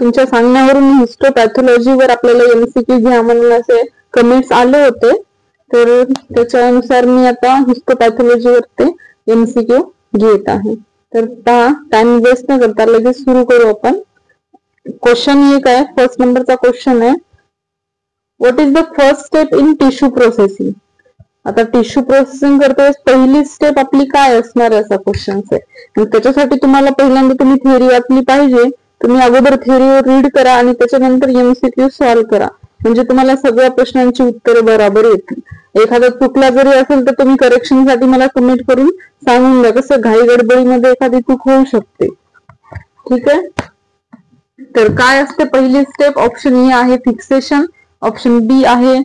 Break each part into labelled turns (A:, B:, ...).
A: तुमच्या सांगण्यावरून हिस्टोपॅथॉलॉजीवर आपल्याला एमसीक्यू घ्या म्हणून असे कमेंट्स आले होते, तर त्याच्यानुसार मी आता हिस्टोपॅथॉलॉजीवर ते एमसीक्यू घेत आहे. तर टाइम वेस्ट न करता लगेच सुरू करू आपण. क्वेश्चन एक आहे, फर्स्ट नंबरचा क्वेश्चन आहे, what is the first step in tissue processing. आता टिश्यू प्रोसेसिंग करतोय पहिली स्टेप आपली काय असणार असा क्वेश्चन आहे. त्याच्यासाठी तुम्हाला पहिल्यांदा तुम्ही थिअरी वाचली पाहिजे. तुम्ही अगोदर थिअरी रीड करा आणि त्याच्यानंतर एमसीक्यू सॉल्व्ह करा, म्हणजे तुम्हाला सगळ्या प्रश्नांची उत्तरे बरोबर येतील. एखादा चुकला जरी असेल तर तुम्ही करेक्शन साठी मला कमेंट करून सांगून द्या, कसं घाई गडबडीमध्ये एखादी चूक होऊ शकते. ठीक आहे, तर काय असते पहिली स्टेप. ऑप्शन ए आहे फिक्सेशन, ऑप्शन बी आहे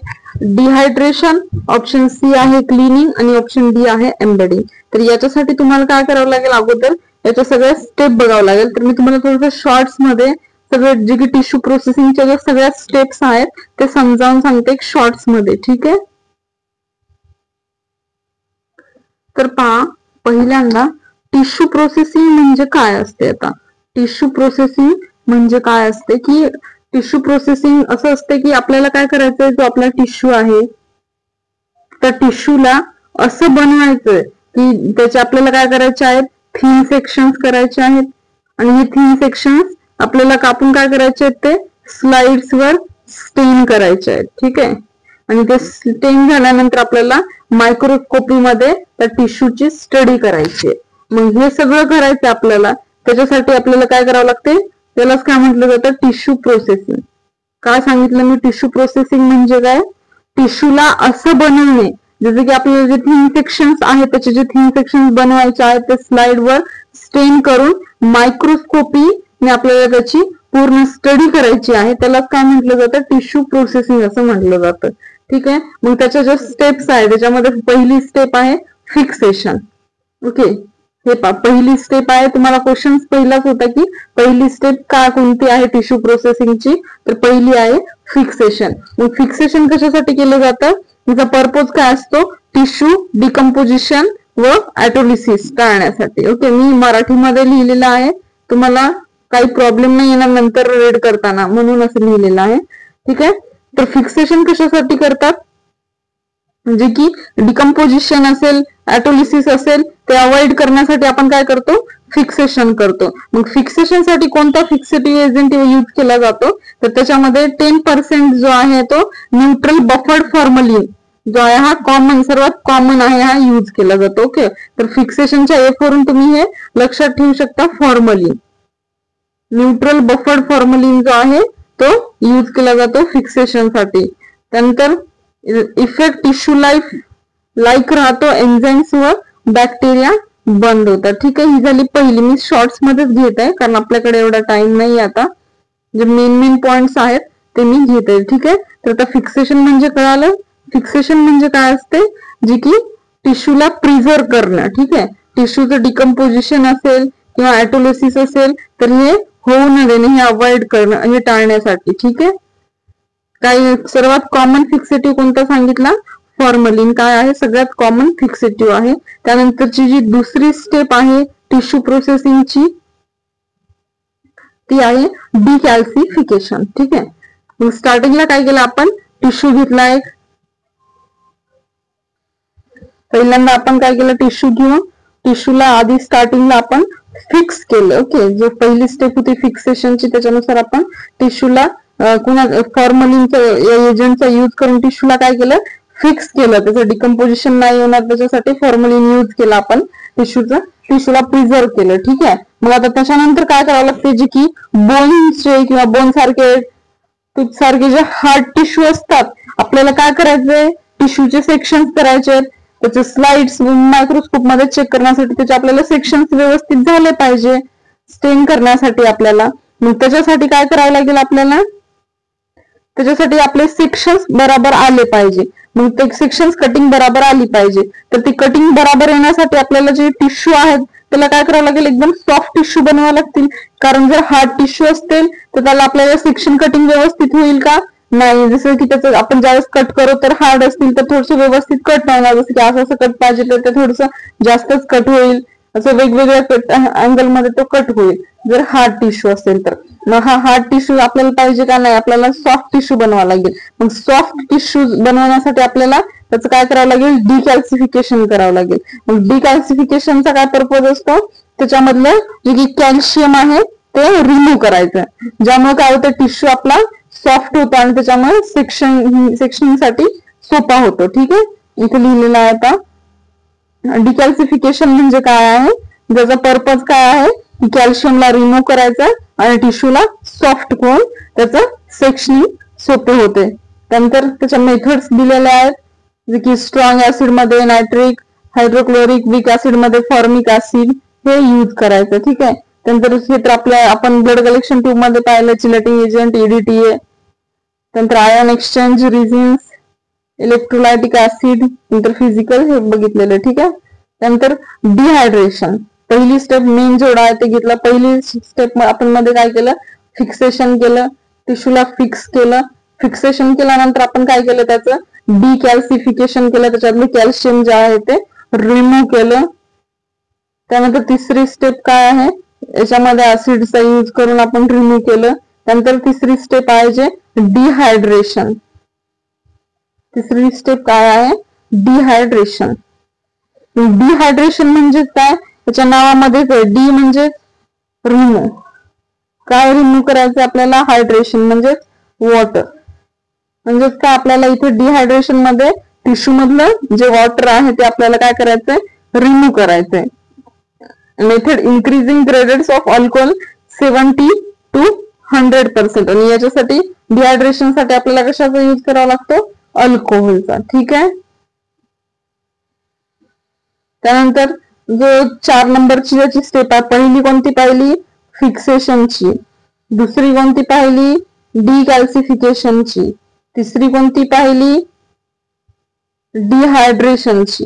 A: डिहायड्रेशन, ऑप्शन सी आहे क्लिनिंग आणि ऑप्शन डी आहे एम्बेडिंग. तर याच्यासाठी तुम्हाला काय करावं लागेल, अगोदर याच्या सगळ्या स्टेप बघावं लागेल. तर मी तुम्हाला थोडंसं शॉर्ट्स मध्ये सगळे जे की टिश्यू प्रोसेसिंगच्या ज्या सगळ्या स्टेप्स आहेत ते समजावून सांगते शॉर्ट्स मध्ये. ठीक आहे, तर पहा पहिल्यांदा टिश्यू प्रोसेसिंग म्हणजे काय असते. आता टिश्यू प्रोसेसिंग म्हणजे काय असते की टिश्यू प्रोसेसिंग असं असते की आपल्याला काय करायचंय, जो आपला टिश्यू आहे त्या टिश्यूला असं बनवायचंय की त्याचे आपल्याला काय करायचे आहेत, थिन सेक्शन्स करायचे आहेत. आणि हे थिन सेक्शन्स आपल्याला कापून काय करायचे आहेत, ते स्लाइड्स वर स्टेन करायचे आहेत. ठीक आहे, आणि ते स्टेन झाल्यानंतर आपल्याला मायक्रोस्कोपी मध्ये त्या टिश्यूची स्टडी करायची. मग हे सगळं करायचं आपल्याला, त्याच्यासाठी आपल्याला काय करावं लागते, त्यालाच काय म्हटलं जातं, टिश्यू प्रोसेसिंग. काय सांगितलं मी, टिश्यू प्रोसेसिंग म्हणजे काय, टिश्यूला असं बनवणे जसं की आपल्याला जे थिन सेक्शन्स आहेत त्याचे जे थिन सेक्शन्स बनवायचे आहेत ते स्लाइड वर स्टेन करून मायक्रोस्कोपीने आपल्याला त्याची पूर्ण स्टडी करायची आहे. त्याला काय म्हटलं जातं, टिश्यू प्रोसेसिंग असं म्हटलं जातं. ठीक आहे, मग त्याच्या ज्या स्टेप्स आहेत त्याच्यामध्ये पहिली स्टेप आहे फिक्सेशन. ओके, हे पहिली स्टेप आहे. तुम्हाला क्वेश्चन पहिलाच होता की पहिली स्टेप काय कोणती आहे टिश्यू प्रोसेसिंगची, तर पहिली आहे फिक्सेशन. मग फिक्सेशन कशासाठी केलं जातं, त्याचा पर्पज काय असतो, टिश्यू डिकम्पोजिशन व ऑटोलिसिस टाळण्यासाठी. ओके, मी मराठीमध्ये लिहिलेलं आहे, तुम्हाला काही प्रॉब्लेम नाही येणार नंतर रीड करताना, म्हणून असं लिहिलेलं आहे. ठीक आहे, तर फिक्सेशन कशासाठी करतात, म्हणजे की डिकम्पोजिशन असेल, ऑटोलिसिस असेल ते अवॉइड करण्यासाठी आपण काय करतो, फिक्सेशन करतो. मग फिक्सेशन साठी कोणता फिक्सेटिव्ह एजंट यूज केला जातो, तर त्याच्यामध्ये 10% जो आहे तो न्यूट्रल बफर्ड फॉर्मलिन जो आहे हा कॉमन, सर्वात कॉमन आहे, हा यूज केला जातो. ओके, तर फिक्सेशनच्या एफ वरून तुम्ही हे लक्षात ठेवू शकता, फॉर्मलिन, न्यूट्रल बफर्ड फॉर्मलिन जो आहे तो यूज केला जातो फिक्सेशन साठी. त्यानंतर इफेक्ट टिश्यू लाईक राहतो, एन्झाईम्स व बॅक्टेरिया बंद होतात. ठीक आहे, ही झाली पहिली. मी शॉर्ट्स मध्येच घेत आहे कारण आपल्याकडे एवढा टाइम नाही. आता जे मेन पॉइंट्स आहेत ते मी घेत आहे. ठीक आहे, तर आता फिक्सेशन म्हणजे कळालं. फिक्सेशन म्हणजे काय असते, जे की टिश्यूला प्रिझर्व करणं. ठीक आहे, टिश्यूचं डिकम्पोजिशन असेल किंवा ऑटोलिसिस असेल तर हे होऊ न देणे, हे अवॉइड करणं, हे टाळण्यासाठी. ठीक आहे, काही सर्वात कॉमन फिक्सेटिव्ह कोणता सांगितला, फॉर्मलिन काय आहे, सगळ्यात कॉमन फिक्सेटिव्ह आहे. त्यानंतरची जी दुसरी स्टेप आहे टिश्यू प्रोसेसिंगची ती आहे डिकॅल्सिफिकेशन. ठीक आहे, मग स्टार्टिंगला काय केलं आपण, टिश्यू घेतला एक, पहिल्यांदा आपण काय केलं, टिश्यू घेऊन टिश्यूला आधी स्टार्टिंगला आपण फिक्स केलं. ओके, जो पहिली स्टेप होती फिक्सेशनची त्याच्यानुसार आपण टिश्यूला फॉर्मलिनचा एजंटचा यूज करून टिश्यूला काय केलं, फिक्स केलं. त्याचं डिकम्पोजिशन नाही होणार त्याच्यासाठी फॉर्मलिन यूज केला आपण, टिश्यूला प्रिझर्व केलं. ठीक आहे, मग आता त्याच्यानंतर काय करावं लागते, जे की बोनचे किंवा बोन सारखे सारखे जे हार्ड टिश्यू असतात आपल्याला काय करायचंय, टिश्यूचे सेक्शन्स करायचे आहेत. त्याचे स्लाइड्स मायक्रोस्कोप मध्ये चेक करण्यासाठी त्याचे आपल्याला सेक्शन्स व्यवस्थित झाले पाहिजे स्टेन करण्यासाठी आपल्याला. मग त्याच्यासाठी काय करावं लागेल आपल्याला, त्याच्यासाठी आपले सेक्शन्स बरोबर आले पाहिजे. मग ते सेक्शन्स कटिंग बरोबर आली पाहिजे. तर ती कटिंग बरोबर येण्यासाठी आपल्याला जे टिश्यू आहेत त्याला काय करावं लागेल, एकदम सॉफ्ट टिश्यू बनवावं लागतील. कारण जर हार्ड टिश्यू असतील तर त्याला आपल्याला सेक्शन कटिंग व्यवस्थित होईल का, नाही. जसं की त्याचं आपण ज्यावेळेस कट करू तर हार्ड असतील तर थोडस व्यवस्थित कट नाही होणार, जसं की असं कट पाहिजे तर ते थोडस जास्तच कट होईल. असं वेगवेगळ्या अँगल मध्ये तो कट होईल जर हार्ड टिश्यू असेल तर. मग हा हार्ड टिश्यू आपल्याला पाहिजे का नाही, आपल्याला सॉफ्ट टिश्यू बनवावा लागेल. मग सॉफ्ट टिश्यू बनवण्यासाठी आपल्याला त्याचं काय करावं लागेल, डिकॅल्सिफिकेशन करावं लागेल. मग डिकॅल्सिफिकेशनचा काय पर्पज असतो, त्याच्यामधलं जे की कॅल्शियम आहे ते रिमूव्ह करायचं, ज्यामुळे काय होतं टिश्यू आपला सॉफ्ट होतो आणि त्याच्यामुळे सेक्शनिंग साठी सोपा होतो. ठीक आहे, इथे लिहिलेलं आहे आता डिकॅल्सिफिकेशन म्हणजे काय आहे, ज्याचा पर्पज काय आहे की कॅल्शियमला रिमूव्ह करायचं आणि टिश्यूला सॉफ्ट करून त्याचं सेक्शनिंग सोपे होते. त्यानंतर त्याच्या मेथड्स दिलेल्या आहेत, जे की स्ट्रॉंग ऍसिड मध्ये नायट्रिक, हायड्रोक्लोरिक, वीक ऍसिड मध्ये फॉर्मिक ऍसिड हे यूज करायचं. ठीक आहे, त्यानंतर क्षेत्र आपल्या आपण ब्लड कलेक्शन ट्यूब मध्ये पाहिलं चिलेटिंग एजंट EDTA, त्यानंतर आयन एक्सचेंज रिझिन्स, इलेक्ट्रोलायटिक ऍसिड, नंतर फिजिकल हे बघितलेलं. ठीक आहे, त्यानंतर डिहायड्रेशन पहिली स्टेप मेन जेवढा आहे ते घेतला. पहिली स्टेप आपण मध्ये काय केलं, फिक्सेशन केलं, टिश्यूला फिक्स केलं. फिक्सेशन केल्यानंतर आपण काय केलं, त्याचं डिकॅल्सिफिकेशन केलं, त्याच्यातलं कॅल्शियम जे आहे ते रिमूव्ह केलं. त्यानंतर तिसरी स्टेप काय आहे, याच्यामध्ये ऍसिडचा यूज करून आपण रिमूव्ह केलं. त्यानंतर तिसरी स्टेप आहे जे डिहायड्रेशन. तिसरी स्टेप काय आहे, डिहायड्रेशन. डिहायड्रेशन म्हणजे काय, त्याच्या नावामध्ये डी म्हणजे रिमूव्ह, काय रिमूव्ह करायचं आपल्याला, हायड्रेशन म्हणजे वॉटर. म्हणजेच काय आपल्याला इथे डिहायड्रेशन मध्ये टिश्यू मधलं जे वॉटर आहे ते आपल्याला काय करायचंय, रिमूव्ह करायचंय. Method increasing grades of alcohol 70 to 100%. आणि याच्यासाठी डिहायड्रेशन साठी आपल्याला कशाचा यूज करावा लागतो, अल्कोहोलचा. ठीक आहे, त्यानंतर जो 4 नंबरची ज्याची स्टेप आहे, पहिली कोणती पाहिली, फिक्सेशनची. दुसरी कोणती पाहिली, डिकॅल्सिफिकेशनची. तिसरी कोणती पाहिली, डिहायड्रेशनची.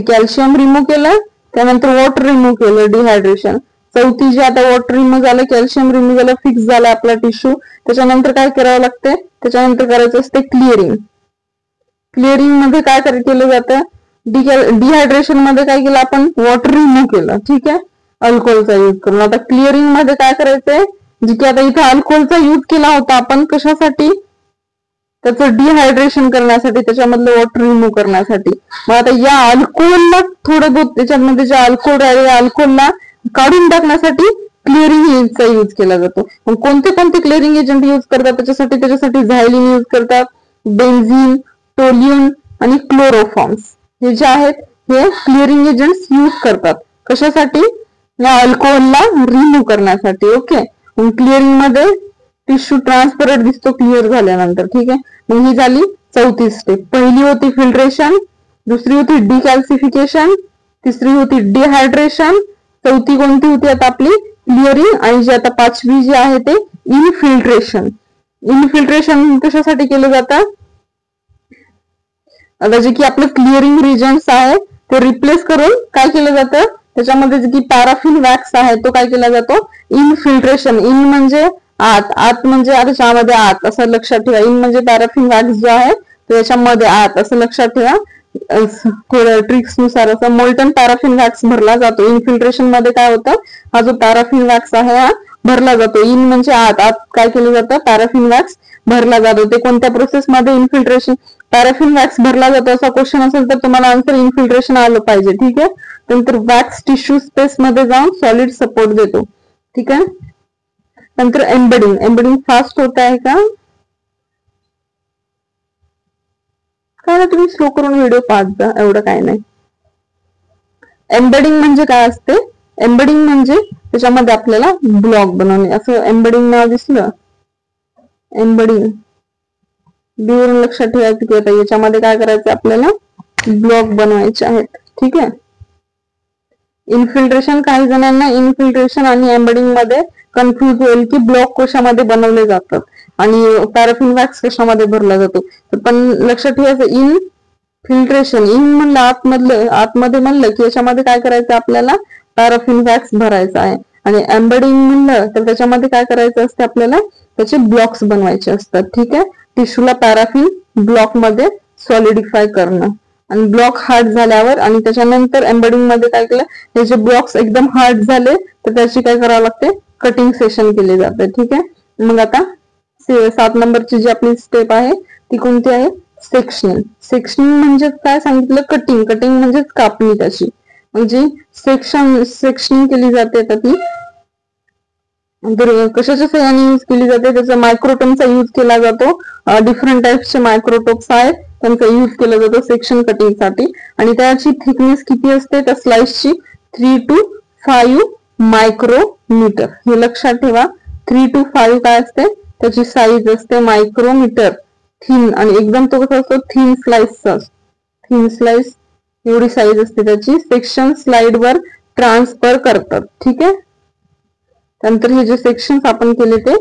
A: कॅल्शियम रिमूव्ह केलं, त्यानंतर वॉटर रिमूव्ह केलं, डिहायड्रेशन. चौथी जी आता वॉटर रिमूव्ह झालं, कॅल्शियम रिमूव्ह झालं, फिक्स झालं आपला टिश्यू. त्याच्यानंतर काय करावं लागते, त्याच्यानंतर करायचं असते क्लिअरिंग. क्लिअरिंग मध्ये काय केलं जातं, डिहायड्रेशन मध्ये काय केलं आपण, वॉटर रिमूव्ह केलं. ठीक आहे, अल्कोहोलचा यूज करून. आता क्लिअरिंग मध्ये काय करायचंय, जे की आता इथे अल्कोहोलचा यूज केला होता आपण कशासाठी, त्याचं डिहायड्रेशन करण्यासाठी, त्याच्यामधलं वॉटर रिमूव्ह करण्यासाठी. मग आता या अल्कोहोलला थोडं बहुत त्याच्यामध्ये जे अल्कोहोल आहे या अल्कोहोलला काढून टाकण्यासाठी क्लिअरिंग एजंटचा यूज केला जातो. मग कोणते कोणते क्लिअरिंग एजंट यूज करतात त्याच्यासाठी झायलिन यूज करतात, बेन्झिन, टोल्यून आणि क्लोरोफॉर्म्स हे जे आहेत हे क्लिअरिंग एजंट्स यूज करतात. कशासाठी, या अल्कोहोलला रिमूव्ह करण्यासाठी. ओके, मग क्लिअरिंग मध्ये टिश्यू ट्रान्सपरंट दिसतो क्लिअर झाल्यानंतर. ठीक आहे, मग ही झाली चौथी स्टेप. पहिली होती फिल्ट्रेशन, दुसरी होती डिकॅल्सिफिकेशन, तिसरी होती डिहायड्रेशन, चौथी कोणती होती आता आपली क्लिअरिंग, आणि जी आता पाचवी जी आहे ते इनफिल्ट्रेशन. इनफिल्ट्रेशन कशासाठी केलं जातं, आता जे की आपलं क्लिअरिंग रिजन्स आहे ते रिप्लेस करून काय केलं जातं, त्याच्यामध्ये जे की पॅराफिन वॅक्स आहे तो काय केला जातो, इनफिल्ट्रेशन. इन म्हणजे आत, आत म्हणजे आता त्यामध्ये आत असं लक्षात ठेवा. इन म्हणजे पॅराफिन वॅक्स जो आहे तो याच्यामध्ये आत असं लक्षात ठेवा. थोड्या ट्रिक्स नुसार असं मोल्टन पॅराफिन वॅक्स भरला जातो. इनफिल्ट्रेशन मध्ये काय होतं, हा जो पॅराफिन वॅक्स आहे हा भरला जातो. इन म्हणजे आत, आत काय केलं जातं, पॅराफिन वॅक्स भरला जातो. ते कोणत्या प्रोसेस मध्ये इनफिल्ट्रेशन पॅराफिन वॅक्स भरला जातो असा क्वेश्चन असेल तर तुम्हाला आन्सर इनफिल्ट्रेशन आलं पाहिजे. ठीक आहे, नंतर वॅक्स टिश्यू स्पेस मध्ये जाऊन सॉलिड सपोर्ट देतो. ठीक आहे, नंतर एम्बेडिंग. एम्बेडिंग फास्ट होत आहे का, काय ना तुम्ही स्लो करून व्हिडिओ पाहत जा, एवढं काय नाही. एम्बेडिंग म्हणजे काय असते, एम्बेडिंग म्हणजे त्याच्यामध्ये आपल्याला ब्लॉक बनवणे. असं एम्बेडिंग नाव दिसलं, एम्बेडिंग बी वरून लक्षात ठेवायचं की आता याच्यामध्ये काय करायचं आपल्याला, ब्लॉक बनवायचे आहेत. ठीक आहे, इन्फिल्ट्रेशन काही जणांना इन्फिल्ट्रेशन आणि एम्बेडिंग मध्ये कन्फ्युज होईल की ब्लॉक कशामध्ये बनवले जातात आणि पॅराफिन वॅक्स कशामध्ये भरला जातो. पण लक्षात ठेवायचं इनफिल्ट्रेशन, इन म्हणलं आतमध्ये म्हणलं की याच्यामध्ये काय करायचं आपल्याला, पॅराफिन वॅक्स भरायचा आहे. आणि एम्बेडिंग म्हणलं तर त्याच्यामध्ये काय करायचं असते आपल्याला, त्याचे ब्लॉक्स बनवायचे असतात. ठीक आहे, टिश्यूला पॅराफिन ब्लॉक मध्ये सॉलिडिफाय करणं. आणि ब्लॉक हार्ड झाल्यावर आणि त्याच्यानंतर एम्बेडिंग मध्ये काय केलं, हे जे ब्लॉक्स एकदम हार्ड झाले तर त्याची काय करावं लागते, कटिंग सेशन केले जाते. ठीक आहे. मग आता 7 नंबरची जी आपली स्टेप आहे ती कोणती आहे, सेक्शनिंग. सेक्शनिंग म्हणजे काय सांगितलं, कटिंग. कटिंग म्हणजे कापणी त्याची. म्हणजे सेक्शनिंग केली जाते तर ती कशाच्या सहाय्याने यूज केली जाते, त्याचा मायक्रोटोमचा यूज केला जातो. डिफरंट टाइप्सचे मायक्रोटोम्स आहेत, त्यांचा यूज केला जातो सेक्शन कटिंग साठी. आणि त्याची थिकनेस किती असते त्या स्लाइसची, 3 to 5 मायक्रोमीटर. हे लक्षात ठेवा. 3 to 5 काय असते, त्याची साईज असते मायक्रोमीटर. थिन आणि एकदम तो कसा असतो, थिन स्लाइसचा. थिन स्लाइस एवढी साईज असते त्याची. सेक्शन स्लाइड वर ट्रान्सफर करतात. ठीक आहे. त्यानंतर हे जे सेक्शन्स आपण केले ते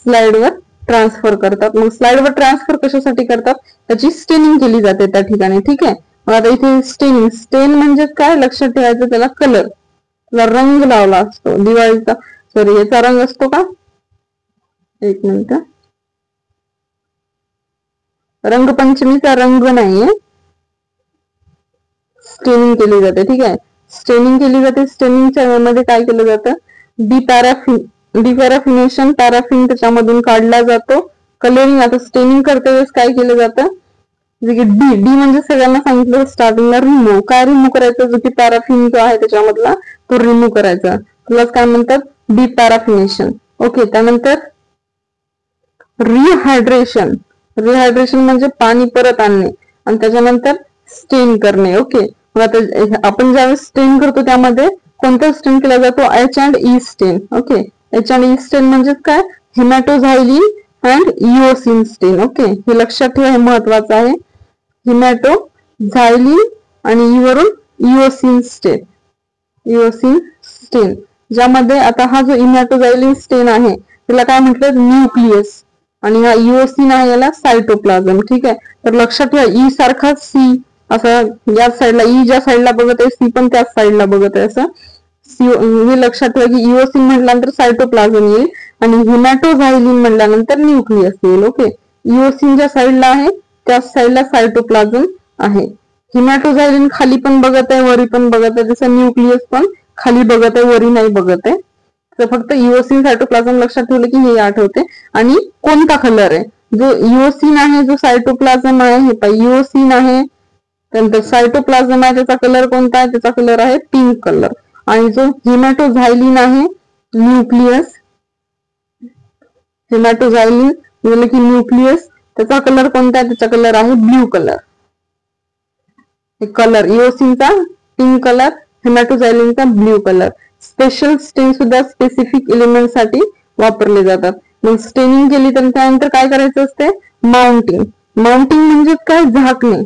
A: स्लाइडवर ट्रान्सफर करतात. मग स्लाइडवर ट्रान्सफर कशासाठी करतात, त्याची स्टेनिंग केली जाते त्या ठिकाणी. ठीक आहे. मग आता इथे स्टेनिंग, स्टेन म्हणजे काय लक्षात ठेवायचं, त्याला कलर, त्याला रंग लावला असतो. दिवाळीचा याचा रंग असतो का, एक मिनिट, रंगपंचमीचा रंग नाहीये, स्टेनिंग केली जाते. ठीक आहे. स्टेनिंग केली जाते. स्टेनिंगच्या मध्ये काय केलं जातं, डिपॅराफिनेशन, पॅराफिन त्याच्यामधून काढला जातो. कलरिंग, आता स्टेनिंग करते वेळेस काय केलं जातं, जे की डी म्हणजे सगळ्यांना सांगितलं स्टार्टिंगला रिमूव्ह. काय रिमूव्ह करायचं, जो की पॅराफिन जो आहे त्याच्यामधला तो रिमूव्ह करायचा. प्लस काय म्हणतात, डिपॅराफिनेशन. ओके. त्यानंतर रिहायड्रेशन. रिहायड्रेशन म्हणजे पाणी परत आणणे आणि त्याच्यानंतर स्टेन करणे. ओके. मग आता आपण ज्यावेळेस स्टेन करतो त्यामध्ये कोणता स्टेन केला जातो, H&E स्टेन. ओके. H&E स्टेन म्हणजे काय, हिमॅटोझायलिन अँड इओसिन स्टेन. ओके. हे लक्षात ठेवा, हे महत्वाचं आहे. हिमॅटोझायलिन आणि वरून इओसिन स्टेन. इओसिन स्टेन ज्यामध्ये आता हा जो हिमॅटोझायलिन स्टेन आहे त्याला काय म्हटलं, न्यूक्लियस. आणि हा इओसिन आहे याला सायटोप्लाझम. ठीक आहे. तर लक्षात ठेवा, ई सारखा सी असं या साईडला, ई ज्या साईडला बघत आहे सी पण त्याच साईडला बघत आहे, असं हे लक्षात ठेवा की इओसिन म्हटल्यानंतर सायटोप्लाझम येईल आणि हिमॅटोझायलिन म्हटल्यानंतर न्यूक्लियस येईल. ओके. इओसिन ज्या साईडला आहे त्याच साईडला सायटोप्लाझम आहे. हिमॅटोझायलिन खाली पण बघत आहे, वरी पण बघत आहे, जसं न्यूक्लियस पण खाली बघत आहे, वरी नाही बघत आहे. तर फक्त इओसिन सायटोप्लाझम लक्षात ठेवलं की हे आठवते. आणि कोणता कलर आहे, जो इओसिन आहे, जो सायटोप्लाझम आहे, हे पहा इओसिन आहे, त्यानंतर सायटोप्लाझम आहे, त्याचा कलर कोणता आहे, त्याचा कलर आहे पिंक कलर. आणि जो हिमॅटोझायलिन आहे, न्यूक्लियस, हिमॅटोझायलिन म्हणजे की न्यूक्लियस, त्याचा कलर कोणता आहे, त्याचा कलर आहे ब्ल्यू कलर. कलर इओसिनचा पिंक कलर, हिमॅटोझायलिनचा ब्ल्यू कलर. स्पेशल स्टेन सुद्धा स्पेसिफिक एलिमेंट साठी वापरले जातात. मग स्टेनिंग केली तर त्यानंतर काय करायचं असते, माउंटिंग. माउंटिंग म्हणजे काय, झाकणे.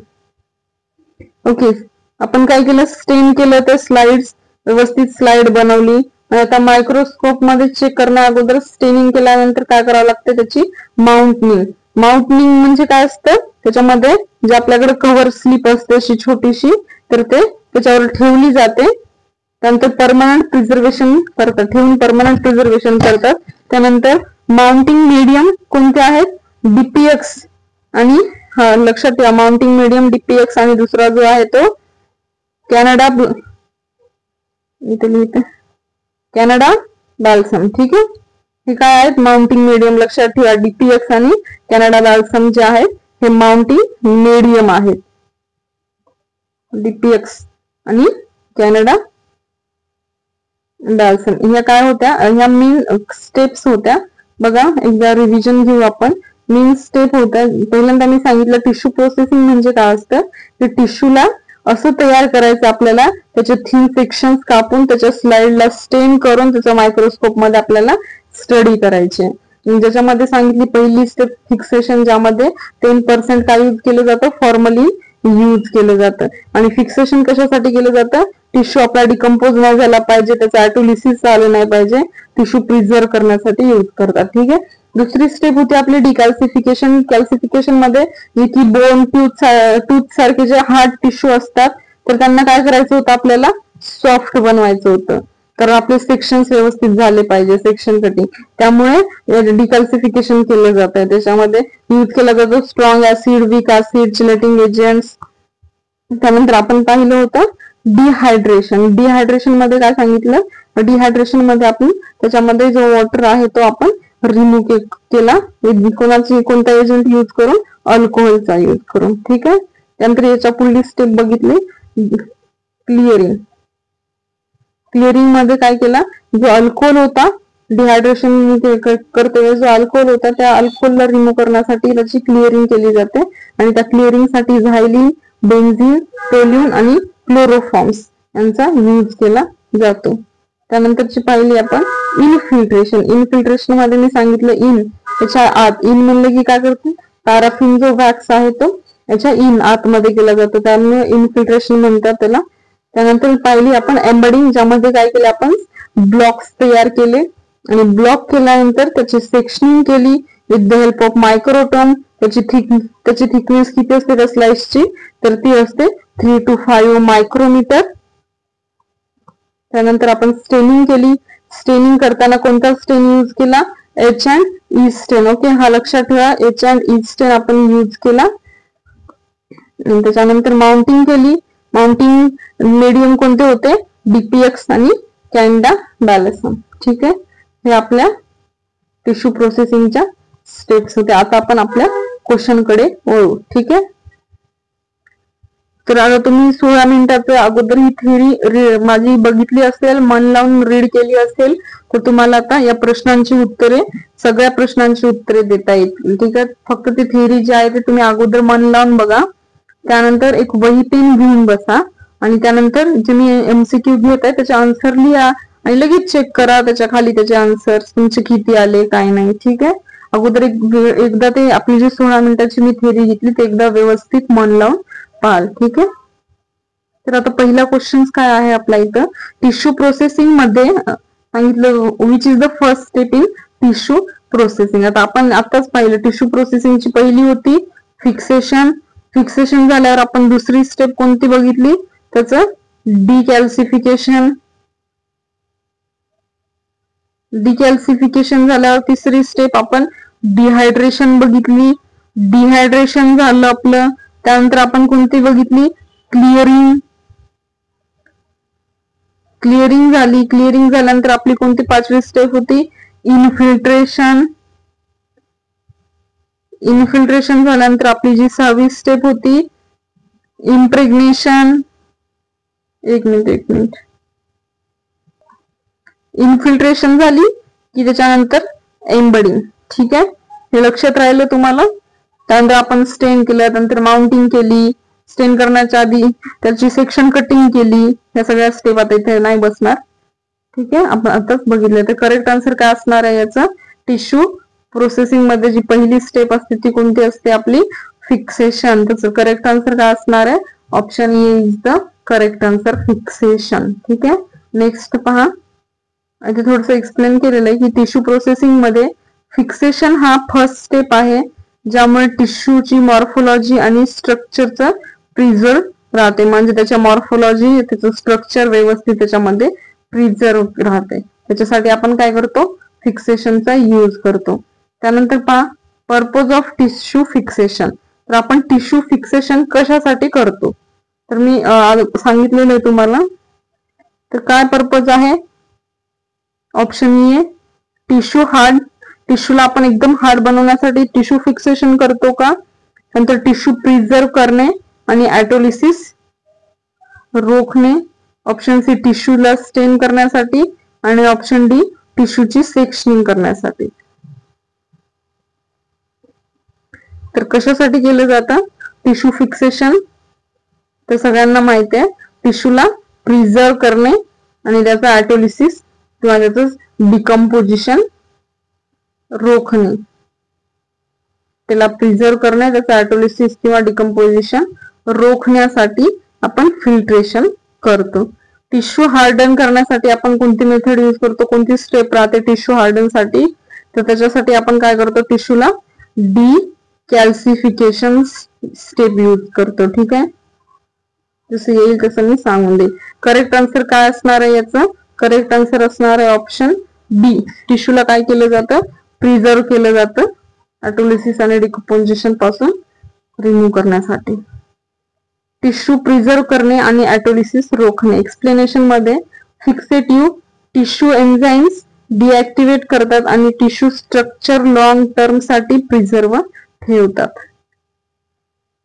A: ओके. आपण काय केलं, स्टेन केलं, तर स्लाइड्स व्यवस्थित स्लाइड बनवली. आता मायक्रोस्कोप मध्ये चेक करण्या अगोदर स्टेनिंग केल्यानंतर काय करावं लागतं, त्याची माउंटनिंग. माउंटनिंग म्हणजे काय असतं, त्याच्यामध्ये जे आपल्याकडे कव्हर स्लिप असते अशी छोटीशी, तर ते त्याच्यावर ठेवली जाते. त्यानंतर परमनंट प्रिझर्वेशन करतात, ठेवून परमनंट प्रिझर्वेशन करतात. त्यानंतर माउंटिंग मीडियम कोणते आहेत, डीपीएक्स आणि लक्षात ठेवा माउंटिंग मीडियम डीपीएक्स आणि दुसरा जो आहे तो कॅनडा, कॅनडा बाल्सम. ठीक आहे. हे काय आहेत, माउंटिंग मीडियम. लक्षात ठेवा डीपीएक्स आणि कॅनडा बाल्सम जे आहेत हे माउंटिंग मीडियम आहेत. डीपीएक्स आणि कॅनडा बाल्सम ह्या काय होत्या, ह्या मेन स्टेप्स होत्या. बघा एकदा रिव्हिजन घेऊ आपण. मेन स्टेप होत्या, पहिल्यांदा मी सांगितलं टिश्यू प्रोसेसिंग म्हणजे काय असतं, की टिश्यूला असं तयार करायचं आपल्याला, त्याचे थिन सेक्शन्स कापून त्याच्या स्लाइडला स्टेन करून त्याच्या मायक्रोस्कोप मध्ये आपल्याला स्टडी करायचे. ज्याच्यामध्ये सांगितली पहिली स्टेप फिक्सेशन, ज्यामध्ये 10% काय यूज केलं जातं, फॉर्मली यूज केलं जातं. आणि फिक्सेशन कशासाठी केलं जातं, टिश्यू आपला डिकम्पोज नाही झाला पाहिजे, त्याचा ॲटोलिसिस झालं नाही पाहिजे, टिश्यू प्रिझर्व करण्यासाठी यूज करतात. ठीक आहे. दुसरी स्टेप होती आपली डिकॅल्सिफिकेशन. कॅल्सिफिकेशन मध्ये जे की बोन, टूथ सारखे जे हार्ड टिश्यू असतात तर त्यांना काय करायचं होतं, आपल्याला सॉफ्ट बनवायचं होतं. तर आपले सेक्शन्स व्यवस्थित झाले पाहिजे, सेक्शन कटिंग. त्यामुळे डिकॅल्सिफिकेशन केलं जातं. त्याच्यामध्ये यूज केला जातो strong acid, weak acid, chelating agents, त्यानंतर आपण पाहिलं होतं डिहायड्रेशन. डिहायड्रेशन मध्ये काय सांगितलं, डिहायड्रेशन मध्ये आपण त्याच्यामध्ये जो वॉटर आहे तो आपण रिमूव्ह केला, कोणता एजंट यूज करून, अल्कोहोलचा यूज करून. ठीक आहे. त्यानंतर याच्या पुढली स्टेप बघितली क्लिअरिंग. क्लिअरिंग मध्ये काय केला, जो अल्कोहोल होता डिहायड्रेशन करते जो अल्कोहोल होता त्या अल्कोहोलला रिमूव्ह करण्यासाठी त्याची क्लिअरिंग केली जाते आणि त्या क्लिअरिंग साठी झायलिन, बेन्झिन, टोल्यून आणि क्लोरोफॉर्म्स यांचा यूज केला जातो. त्यानंतरची पाहिली आपण इनफिल्ट्रेशन. इनफिल्ट्रेशन मध्ये मी सांगितलं इन, त्याच्या आत. इन म्हणलं की काय करतो, पॅराफिन जो वॅक्स आहे तो याच्या आतमध्ये केला जातो, त्यामुळे इनफिल्ट्रेशन म्हणतात त्याला. त्यानंतर पाहिली आपण एम्बडिंग, ज्यामध्ये काय केले आपण ब्लॉक्स तयार केले आणि ब्लॉक केल्यानंतर त्याची सेक्शनिंग केली विथ द हेल्प ऑफ मायक्रोटोम. त्याची थिकनेस किती असते त्या स्लाइसची, तर ती असते 3 to 5 मायक्रोमीटर. त्यानंतर आपण स्टेनिंग केली. स्टेनिंग करताना कोणता स्टेन यूज केला, H&E स्टेन. ओके, हा लक्षात ठेवा, H&E स्टेन आपण यूज केला. त्याच्यानंतर माउंटिंग केली. माउंटिंग मीडियम कोणते होते, DPX आणि कॅनडा बॅलेसम. ठीक आहे, हे आपल्या टिश्यू प्रोसेसिंगच्या स्टेप्स होते. आता आपण आपल्या क्वेश्चन कडे वळू. ठीक आहे. तर आता तुम्ही 16 मिनिटाच्या अगोदर ही थेअरी माझी बघितली असेल, मन लावून रीड केली असेल, तर तुम्हाला आता या प्रश्नांची उत्तरे, सगळ्या प्रश्नांची उत्तरे देता येतील. ठीक आहे. फक्त ती थेअरी जी आहे ते तुम्ही अगोदर मन लावून बघा. त्यानंतर एक वही पेन घेऊन बसा आणि त्यानंतर जे मी MCQ घेत आहे त्याचे आन्सर लिहा आणि लगेच चेक करा त्याच्या खाली त्याचे आन्सर तुमचे किती आले काय नाही. ठीक आहे. अगोदर एकदा ते आपली जी 16 मिनिटाची मी थेअरी घेतली ते एकदा व्यवस्थित मन लावून पाहाल. ठीक आहे. तर आता पहिला क्वेश्चन काय आहे आपला इथं, टिश्यू प्रोसेसिंग मध्ये सांगितलं which is the first step in tissue processing. आता आपण आताच पाहिलं टिश्यू प्रोसेसिंगची पहिली होती फिक्सेशन. फिक्सेशन झाल्यावर आपण दुसरी स्टेप कोणती बघितली, त्याचं डिकॅल्सिफिकेशन. डिकॅल्सिफिकेशन झाल्यावर तिसरी स्टेप आपण डिहायड्रेशन बघितली. डिहायड्रेशन झालं आपलं, त्यानंतर आपण कोणती बघितली, क्लिअरिंग. क्लिअरिंग झाली. क्लिअरिंग झाल्यानंतर आपली कोणती पाचवी स्टेप होती, इनफिल्ट्रेशन. इनफिल्ट्रेशन झाल्यानंतर आपली जी 6वी स्टेप होती इम्प्रेग्नेशन. एक मिनिट. इन्फिल्ट्रेशन झाली की त्याच्यानंतर एम्बडिंग. ठीक आहे, हे लक्षात राहिलं तुम्हाला. त्यानंतर आपण स्टेन केलं, त्यानंतर माउंटिंग केली. स्टेन करण्याच्या आधी त्याची सेक्शन कटिंग केली. या सगळ्या स्टेप आता इथे नाही बसणार. ठीक आहे, आपण आताच बघितलं. तर करेक्ट आन्सर काय असणार आहे याचा, टिश्यू प्रोसेसिंग मध्ये जी पहिली स्टेप असते ती कोणती असते आपली, फिक्सेशन. त्याचं करेक्ट आन्सर काय असणार आहे, option A is the correct answer, fixation. ठीक आहे. नेक्स्ट पहा, इथे थोडस एक्सप्लेन केलेलं आहे की टिश्यू प्रोसेसिंग मध्ये फिक्सेशन हा फर्स्ट स्टेप आहे, ज्यामुळे टिश्यूची मॉर्फोलॉजी आणि स्ट्रक्चरचं प्रिझर्व राहते. म्हणजे त्याच्या मॉर्फोलॉजी, त्याचं स्ट्रक्चर व्यवस्थित त्याच्यामध्ये प्रिझर्व राहते. त्याच्यासाठी आपण काय करतो, फिक्सेशनचा यूज करतो. त्यानंतर पहा, पर्पज ऑफ टिश्यू फिक्सेशन. तर आपण टिश्यू फिक्सेशन कशासाठी करतो, तर मी सांगितलेलं आहे तुम्हाला. तर काय पर्पज आहे, ऑप्शन ए टिश्यू हार्ड. टिश्यूला आपण एकदम हार्ड बनवण्यासाठी टिश्यू फिक्सेशन करतो का. नंतर टिश्यू प्रिझर्व करणे आणि ऑटोलिसिस रोखणे. ऑप्शन सी टिश्यूला स्टेन करण्यासाठी आणि ऑप्शन डी टिश्यूची सेक्शनिंग करण्यासाठी. तर कशासाठी केलं जातं टिश्यू फिक्सेशन, तर सगळ्यांना माहिती आहे, टिश्यूला प्रिझर्व करणे आणि त्याचं ऑटोलिसिस किंवा त्याचं डिकम्पोजिशन रोखणे. त्याला प्रिझर्व करणे, त्याचं ऑटोलिसिस किंवा डिकम्पोजिशन रोखण्यासाठी आपण फिल्ट्रेशन करतो. टिश्यू हार्डन करण्यासाठी आपण कोणती मेथड यूज करतो, कोणती स्टेप राहते टिश्यू हार्डन साठी, तर त्याच्यासाठी आपण काय करतो, टिश्यूला डिकॅल्सिफिकेशन स्टेप यूज करतो. ठीक आहे, जसं येईल तसं मी सांगून देईल. करेक्ट आन्सर काय असणार आहे याचं, करेक्ट आन्सर असणार आहे ऑप्शन बी. टिश्यूला काय केलं जातं, प्रिझर्व केलं जातं ऑटोलिसिस आणि डिकम्पोजिशन पासून रिमूव्ह करण्यासाठी. टिश्यू प्रिझर्व करणे आणि ऑटोलिसिस रोखणे. एक्सप्लेनेशन मध्ये फिक्सेटिव्ह टिश्यू एन्झाइम्स डिऍक्टिव्हेट करतात आणि टिश्यू स्ट्रक्चर लॉंग टर्म साठी प्रिझर्व ठेवतात.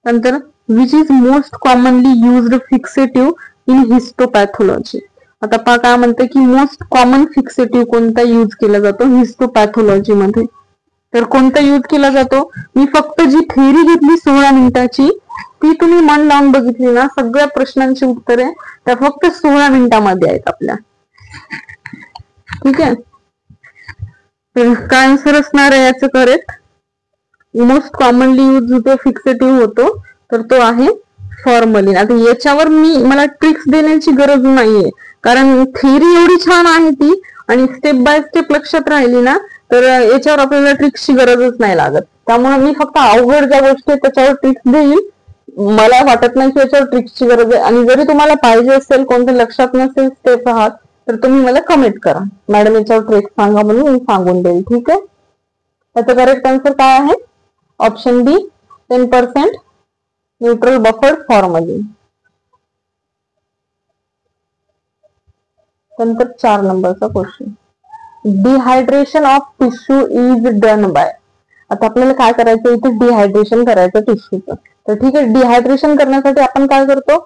A: नंतर which is most commonly used fixative in histopathology. आता पहा काय म्हणते की मोस्ट कॉमन फिक्सेटिव्ह कोणता यूज केला जातो हिस्टोपॅथॉलॉजी मध्ये. तर कोणता यूज केला जातो, मी फक्त जी थेअरी घेतली 16 मिनिटाची ती तुम्ही मन लावून बघितली ना, सगळ्या प्रश्नांची उत्तरे त्या फक्त 16 मिनिटांमध्ये आहेत आपल्या. ठीक आहे, तर काय आन्सर असणार आहे याचं करेक्ट. मोस्ट कॉमनली यूज जो फिक्सेटिव्ह होतो तर तो आहे फॉर्मलिन. आता याच्यावर मला ट्रिक्स देण्याची गरज नाहीये, कारण थेअरी एवढी छान आहे ती आणि स्टेप बाय स्टेप लक्षात राहिली ना तर याच्यावर आपल्याला ट्रिक्सची गरजच नाही लागत. त्यामुळे मी फक्त अवघड ज्या गोष्टी आहेत त्याच्यावर ट्रिक्स देईल. मला वाटत नाही की याच्यावर ट्रिक्सची गरज आहे. आणि जरी तुम्हाला पाहिजे असेल, कोणते लक्षात नसेल स्टेप आहात तर तुम्ही मला कमेंट करा, मॅडम याच्यावर ट्रिक्स सांगा म्हणून मी सांगून देईल. ठीक आहे, याचं करेक्ट आन्सर काय आहे, ऑप्शन बी 10% न्यूट्रल बफर्ड फॉर्मलिन. नंतर 4 नंबरचा question, dehydration of tissue is done by. आता आपल्याला काय करायचं, इथे डिहायड्रेशन करायचं टिश्यूचं. तर ठीक आहे, डिहायड्रेशन करण्यासाठी आपण काय करतो,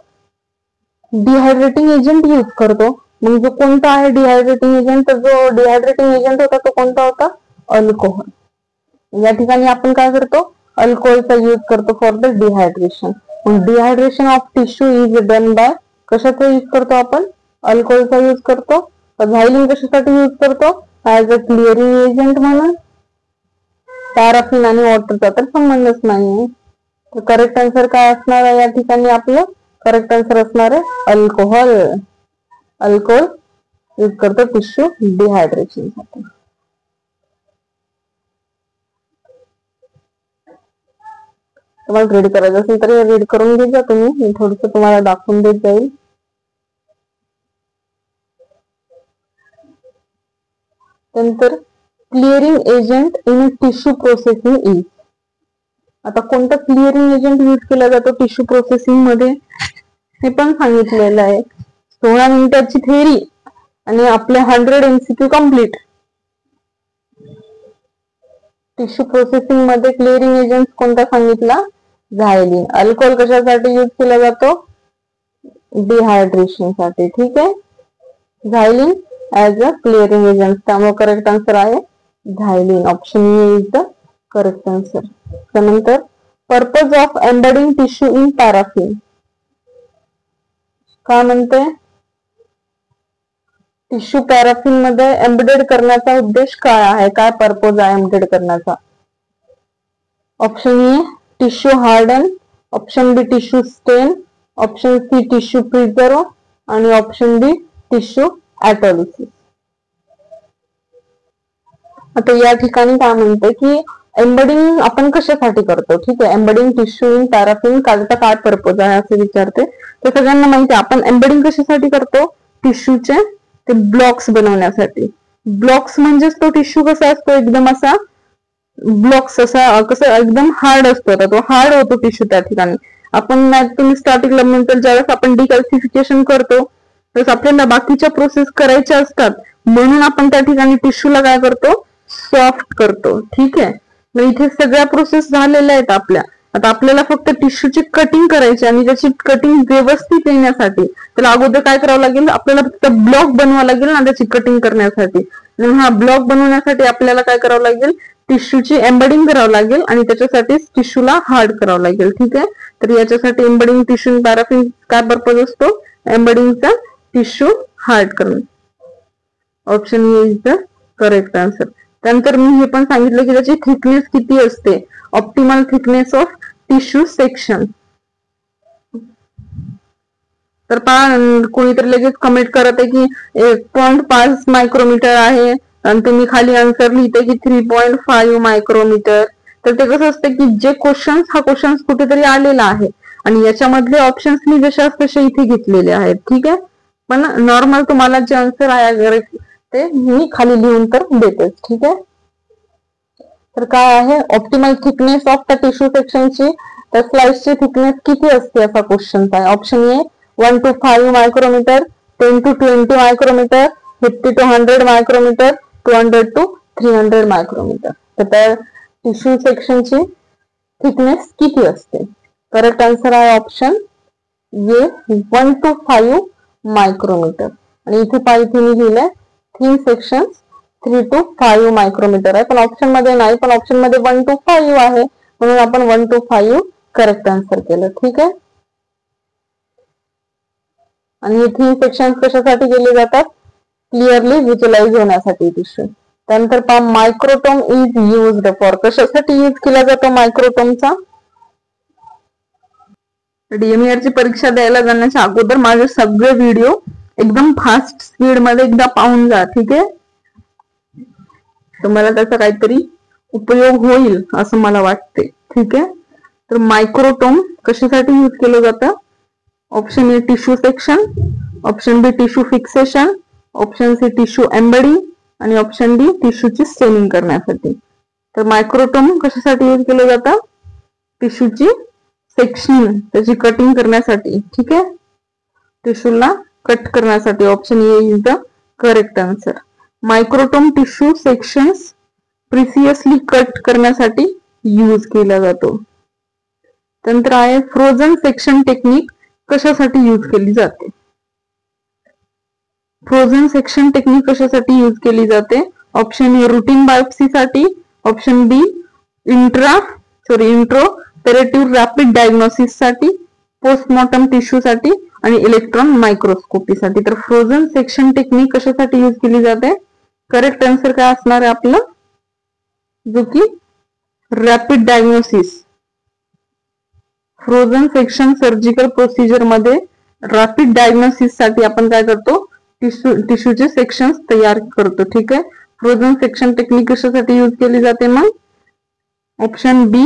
A: डिहायड्रेटिंग एजंट यूज करतो. मग जो कोणता आहे डिहायड्रेटिंग एजंट, तर जो डिहायड्रेटिंग एजंट होता तो कोणता होता, अल्कोहोल. या ठिकाणी आपण काय करतो, अल्कोहोलचा यूज करतो फॉर द डिहायड्रेशन. मग dehydration of tissue is done by कशाचा यूज करतो आपण, अल्कोहोलचा यूज करतो. झायलिन कशासाठी यूज करतो, ऍज अ क्लिअरिंग एजंट म्हणून. पॅराफिन आणि वॉटरचा तर संबंधच नाहीये. तर करेक्ट आन्सर काय असणार आहे या ठिकाणी, आपलं करेक्ट आन्सर असणार आहे अल्कोहोल. अल्कोहोल यूज करतो टिश्यू डिहायड्रेशन साठी. तुम्हाला रीड करायचं असेल तर रीड करून घेत जा तुम्ही, मी थोडस तुम्हाला दाखवून देत जाईल. नंतर clearing agent in tissue processing is. आता कोणता क्लिअरिंग एजंट यूज केला जातो टिश्यू प्रोसेसिंग मध्ये हे पण सांगितलेलं आहे. 16 मिनिटाची थेअरी आणि आपले 100 MCQ कम्प्लीट. टिश्यू प्रोसेसिंग मध्ये क्लिअरिंग एजंट कोणता सांगितला, झायलिन. अल्कोहोल कशासाठी यूज केला जातो, डिहायड्रेशन साठी. ठीक आहे, xylene as a clearing agent. त्यामुळे करेक्ट आन्सर आहे xylene. Option A is the correct answer. त्यानंतर purpose of embedding tissue in paraffin. काय म्हणते, टिश्यू पॅराफिन मध्ये एम्बेडेड करण्याचा उद्देश काय आहे, काय पर्पज आहे एम्बेडेड करण्याचा. Option A tissue harden, option B tissue stain, option C tissue preserve आणि ऑप्शन डी टिश्यू ऑटोलिसिस. आता या ठिकाणी काय म्हणते की एम्बेडिंग आपण कशासाठी करतो. ठीक आहे, एम्बेडिंग टिश्यू इन पॅराफिन काढता काय पर्पज आहे असे विचारते. तर सगळ्यांना माहिती आहे आपण एम्बेडिंग कशासाठी करतो, टिश्यूचे ते ब्लॉक्स बनवण्यासाठी. ब्लॉक्स म्हणजेच तो टिश्यू कसा असतो, एकदम असा ब्लॉक्स असा कसं एकदम हार्ड असतो. तो हार्ड होतो टिश्यू त्या ठिकाणी. आपण तुम्ही स्टार्टिंगला म्हणतो ज्यावेळेस आपण डिकॅल्सिफिकेशन करतो तर आपल्याला बाकीच्या प्रोसेस करायच्या असतात, म्हणून आपण त्या ठिकाणी टिश्यूला काय करतो, सॉफ्ट करतो. ठीक आहे, मग इथे सगळ्या प्रोसेस झालेल्या आहेत आपल्या. आता आपल्याला फक्त टिश्यूची कटिंग करायची आणि त्याची कटिंग व्यवस्थित येण्यासाठी त्याला अगोदर काय करावं लागेल, आपल्याला फक्त ब्लॉक बनवावं लागेल ना त्याची कटिंग करण्यासाठी. हा ब्लॉक बनवण्यासाठी आपल्याला काय करावं लागेल, टिश्यूची एम्बेडिंग करावं लागेल आणि त्याच्यासाठी टिश्यूला हार्ड करावं लागेल. ठीक आहे, तर याच्यासाठी एम्बेडिंग टिश्यू पॅराफिन काय पर्पज असतो, एम्बेडिंगचा टिश्यू हार्ड करणे. Option A is the correct answer. त्यानंतर मी हे पण सांगितलं की त्याची थिकनेस किती असते, optimal thickness of tissue section. तर कोणीतरी लगेच कमेंट करत आहे की 1.5 मायक्रोमीटर आहे आणि तुम्ही खाली आन्सर लिहिते की 3.5 मायक्रोमीटर. तर ते कसं असतं की जे हा क्वेश्चन्स कुठेतरी आलेला आहे आणि याच्यामधले ऑप्शन्स मी जसे तसे इथे घेतलेले आहेत. ठीक आहे, पण नॉर्मल तुम्हाला जे आन्सर आहे ते मी खाली लिहून तर देतेच. ठीक आहे, तर काय आहे optimal thickness of the tissue सेक्शनची, तर स्लाइसची थिकनेस किती असते असा क्वेश्चन आहे. Option A 1 to 5 micrometre, 10 to 20 micrometre, 50 to 100 micrometre, 200 to 300 micrometre. तर त्या टिश्यू सेक्शनची थिकनेस किती असते. करेक्ट आन्सर आहे ऑप्शन ए 1 to 5 मायक्रोमीटर. आणि इथे पाहिजे मी लिहिलंय थिन सेक्शन 3 to 5 मायक्रोमीटर आहे, पण ऑप्शन मध्ये नाही, पण ऑप्शन मध्ये 1 to 5 आहे, म्हणून आपण 1 to 5 करेक्ट आन्सर केलं. ठीक आहे. आणि हे थिन सेक्शन कशासाठी केले जातात, क्लिअरली व्हिज्युअलाइज होण्यासाठी टिश्यू. त्यानंतर पहा मायक्रोटोम इज युज्ड फॉर, कशासाठी यूज केला जातो मायक्रोटोमचा. DMER ची परीक्षा द्यायला जाण्याच्या अगोदर माझे सगळे व्हिडिओ एकदम फास्ट स्पीड मध्ये एकदा पाहून जा. ठीक आहे. तुम्हाला त्याचा काहीतरी उपयोग होईल असं मला वाटते. ठीक आहे. तर मायक्रोटोम कशासाठी यूज केलं जातं. Option A tissue section, option B tissue fixation, option C tissue embedding आणि ऑप्शन डी टिश्यूची स्टेनिंग करण्यासाठी. तर मायक्रोटोम कशासाठी यूज केलं जातं, टिश्यूची सेक्शनिंग, त्याची कटिंग करण्यासाठी. ठीक आहे. टिश्यूला कट करण्यासाठी. Option A is the correct answer. Microtome tissue sections precisely cut करण्यासाठी यूज केला जातो. त्यानंतर आहे फ्रोझन सेक्शन टेक्निक कशासाठी यूज केली जाते. फ्रोझन सेक्शन टेक्निक कशासाठी यूज केली जाते. ऑप्शन ए रुटीन बायोप्सी साठी, option B intraoperative rapid diagnosis साठी, पोस्टमॉर्टम टिश्यू साठी आणि इलेक्ट्रॉन मायक्रोस्कोपी साठी. तर फ्रोझन सेक्शन टेक्निक कशासाठी यूज केली जाते. करेक्ट आन्सर काय असणार आहे आपलं, जो की rapid diagnosis. Frozen section surgical procedure मध्ये रॅपिड डायग्नोसिस साठी आपण काय करतो, टिश्यूचे सेक्शन्स तयार करतो. ठीक आहे. फ्रोझन सेक्शन टेक्निक कशासाठी यूज केली जाते मग. Option B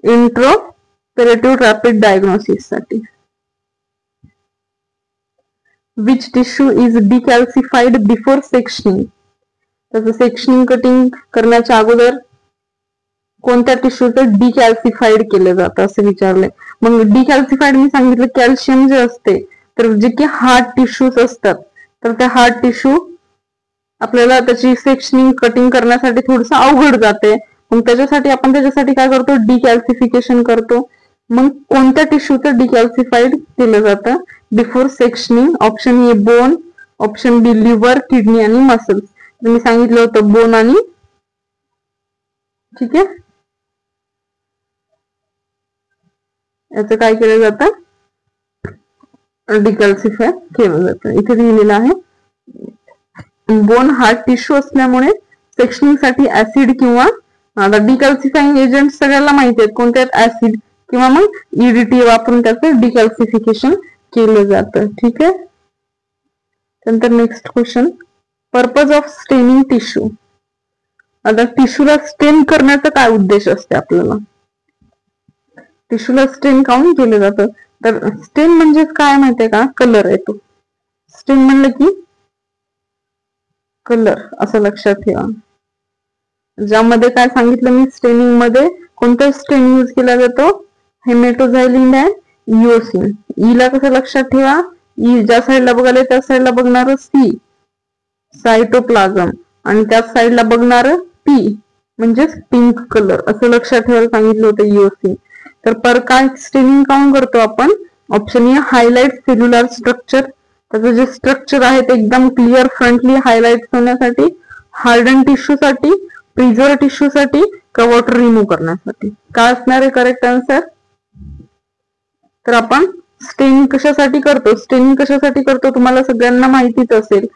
A: intraoperative rapid diagnosis साठी. Which tissue is decalcified before sectioning. त्याचं सेक्शनिंग कटिंग करण्याच्या अगोदर कोणत्या टिश्यूचं डिकॅल्सिफाईड केलं जातं असं विचारलंय. मग डिकॅल्सिफाईड मी सांगितलं कॅल्शियम जे असते, तर जे की हार्ड टिश्यूज असतात, तर त्या हार्ड टिश्यू आपल्याला त्याची सेक्शनिंग कटिंग करण्यासाठी थोडस अवघड जाते. मग त्याच्यासाठी आपण काय करतो, डिकॅल्सिफिकेशन करतो. मग कोणत्या टिश्यूचं डिकॅल्सिफाईड केलं जातं before sectioning. Option A bone, option B liver, kidney आणि मसल्स. मी सांगितलं होतं बोन आणि, ठीक आहे, याचं काय केलं जातं, डिकॅल्सिफाय केलं जातं. इथे लिहिलेलं आहे बोन हार्ड टिश्यू असल्यामुळे सेक्शनिंग साठी ऍसिड किंवा डिकॅल्सिफाईंग एजंट सगळ्याला माहिती आहेत कोणते आहेत, ऍसिड किंवा मग EDTA वापरून त्याचं डिकॅल्सिफिकेशन केलं जातं. ठीक आहे. नंतर next question, purpose of staining tissue. आता टिश्यूला स्टेन करण्याचा काय उद्देश असते आपल्याला. टिश्यूला स्टेन काऊन केलं जातं, तर स्टेन म्हणजे काय माहितीये का, कलर येतो. स्टेन म्हणलं की कलर असं लक्षात ठेवा. ज्यामध्ये काय सांगितलं मी, स्टेनिंग मध्ये कोणता स्टेन यूज केला जातो, हेमेटोझायलिन अँड इओसिन. ईला कसं लक्षात ठेवा, ई ज्या साईडला बघायला त्या साईडला बघणार सी सायटोप्लाझम आणि त्याच साईडला बघणार पी म्हणजेच पिंक कलर, असं लक्षात ठेवायला सांगितलं होतं इओसिन. तर काय स्टेनिंग काऊन करतो आपण. Option A highlight cellular structure, त्याचं जे स्ट्रक्चर आहे ते एकदम क्लिअर फ्रंटली हायलाइट होण्यासाठी, हार्डन टिश्यू साठी, प्रिझर्व टिश्यू साठी, का वॉटर रिमूव्ह करण्यासाठी. काय असणार आहे करेक्ट आन्सर. तर आपण स्टेनिंग कशासाठी करतो तुम्हाला सगळ्यांना माहितीच असेल.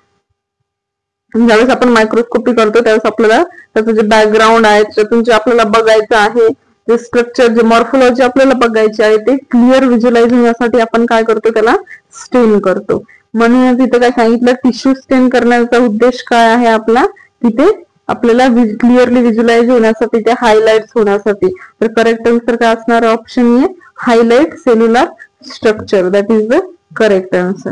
A: ज्यावेळेस आपण मायक्रोस्कोपी करतो त्यावेळेस आपल्याला त्याचं जे बॅकग्राऊंड आहे त्याच्यातून जे आपल्याला बघायचं आहे, जे स्ट्रक्चर, जे मॉर्फोलॉजी आपल्याला बघायची आहे, ते क्लिअर व्हिज्युअलाइज होण्यासाठी आपण काय करतो, त्याला स्टेन करतो. म्हणून तिथे काय सांगितलं, टिश्यू स्टेन करण्याचा उद्देश काय आहे आपला, तिथे आपल्याला क्लिअरली व्हिज्युअलाइज होण्यासाठी, ते हायलाइट होण्यासाठी. तर करेक्ट आन्सर काय असणार, option A highlight cellular structure, that is the correct answer.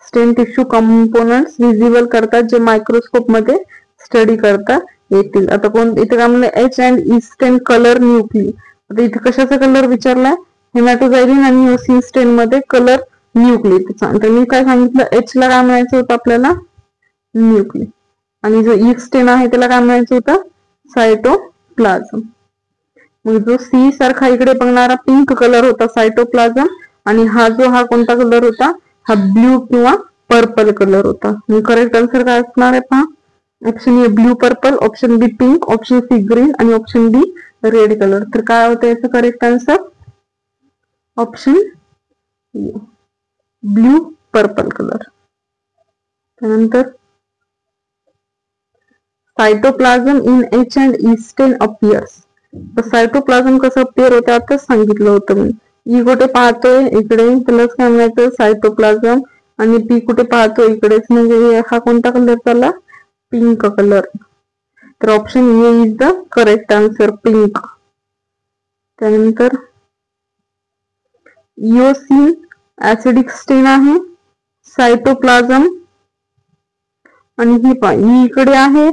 A: स्टेन टिश्यू कंपोनंट्स विजिबल करतात जे मायक्रोस्कोप मध्ये स्टडी करता येतील. आता इथे काय म्हणलं, एच अँड ई स्टेन कलर न्यूक्ली. आता इथे कशाचा कलर विचारलाय, हेमॅटोझायलिन आणि योसिन स्टेन मध्ये कलर न्यूक्ली. तर मी काय सांगितलं, एच ला काय म्हणायचं होतं आपल्याला, न्यूक्ली. आणि जो ई स्टेन आहे त्याला काय म्हणायचं होतं, सायटोप्लाझम. मग जो सी सारखा इकडे बघणारा पिंक कलर होता सायटोप्लाझम, आणि हा कोणता कलर होता, हा ब्ल्यू किंवा पर्पल कलर होता. मग करेक्ट आन्सर काय असणार आहे पहा, option A blue purple, option B pink, option C green आणि ऑप्शन डी रेड कलर. तर काय होतं याचं correct answer, option blue purple colour. त्यानंतर cytoplasm in H and E stain appears. तर सायटोप्लाझम कसं अपियर होतं आताच सांगितलं होतं मी. ई कुठे पाहतोय, इकडे, त्यालाच काय म्हणायचं सायटोप्लाझम. आणि पी कुठे पाहतो, इकडेच, म्हणजे हा कोणता कलर झाला, पिंक कलर. तर option A is the correct answer, pink. त्यानंतर इओसिन ऍसिडिक स्टेन आहे, सायटोप्लाझम, आणि ही ई इकडे आहे,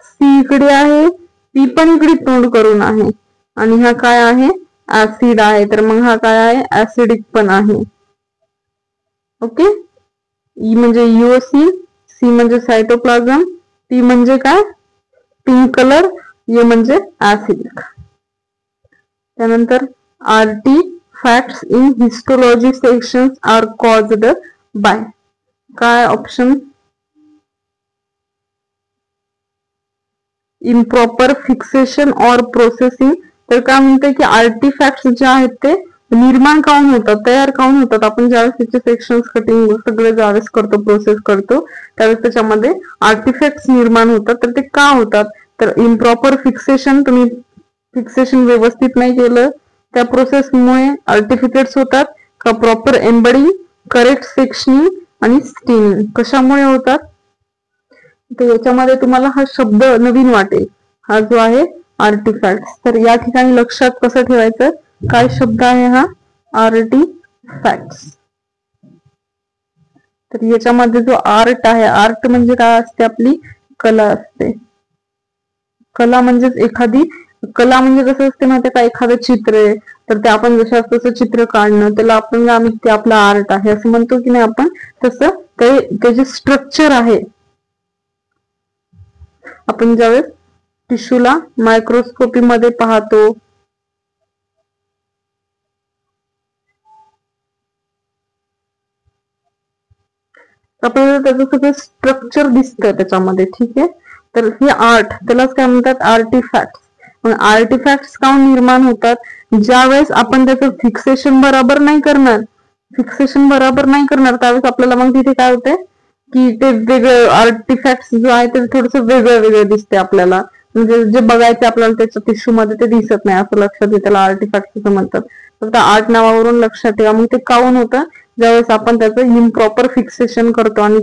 A: सी इकडे आहे, पी पण इकडे तोंड करून आहे, आणि हा काय आहे, ऍसिड आहे. तर मग हा काय आहे, ऍसिडिक पण आहे. ओके, ई म्हणजे इओसिन, सी म्हणजे सायटोप्लाझम, पी म्हणजे काय, पिंक कलर, ए म्हणजे ऍसिडिक. त्यानंतर artefacts in histology sections are caused by. काय ऑप्शन, इम्प्रॉपर फिक्सेशन और प्रोसेसिंग. तर काय म्हणते की आर्टिफॅक्ट्स जे आहेत ते निर्माण काऊन होतात, तयार काऊन होतात, आपण ज्यावेळेस त्याचे सेक्शन्स कटिंग सगळे ज्यावेळेस करतो, प्रोसेस करतो, त्यावेळेस त्याच्यामध्ये आर्टिफॅक्ट्स निर्माण होतात. तर ते का होतात, तर इम्प्रॉपर फिक्सेशन, तुम्ही फिक्सेशन व्यवस्थित नाही केलं, त्या प्रोसेसमुळे आर्टिफिकेट्स होतात. का प्रॉपर एम्बडिंग, करेक्ट सेक्शनिंग आणि स्टेनिंग, कशामुळे होतात. तर याच्यामध्ये तुम्हाला हा शब्द नवीन वाटेल, हा जो आहे आर्टिफॅक्ट्स. तर या ठिकाणी लक्षात कसं ठेवायचं, काय शब्द आहे हा, आर्टिफॅक्ट्स. तर याच्यामध्ये जो आर्ट आहे, आर्ट म्हणजे काय असते, आपली कला असते. कला म्हणजेच एखादी, कला म्हणजे कसं असते माहिती का, एखादं चित्र आहे, तर ते आपण जसं तसं चित्र काढणं, त्याला आपण ते आपलं आर्ट आहे असं म्हणतो की नाही आपण, तसं त्याचे स्ट्रक्चर आहे. आपण ज्यावेळेस टिश्यूला मायक्रोस्कोपी मध्ये पाहतो, आपल्याला त्याचं सगळं स्ट्रक्चर दिसतं त्याच्यामध्ये. ठीक आहे, तर हे आर्ट, त्यालाच काय म्हणतात, आर्टिफॅक्ट्स. पण आर्टिफॅक्ट्स का निर्माण होतात, ज्यावेळेस आपण त्याचं फिक्सेशन बरोबर नाही करणार, त्यावेळेस आपल्याला मग तिथे काय होते की ते वेगळं आर्टिफॅक्ट्स जो आहे ते थोडस वेगळं दिसते आपल्याला. म्हणजे जे बघायचे आपल्याला त्याच्या टिश्यू मध्ये ते दिसत नाही, असं लक्षात येते. त्याला आर्टिफॅक्ट्स असं म्हणतात. फक्त आर्ट नावावरून लक्षात ठेवा. मग ते काऊन होतं, ज्यावेळेस आपण त्याचं इम्प्रॉपर फिक्सेशन करतो आणि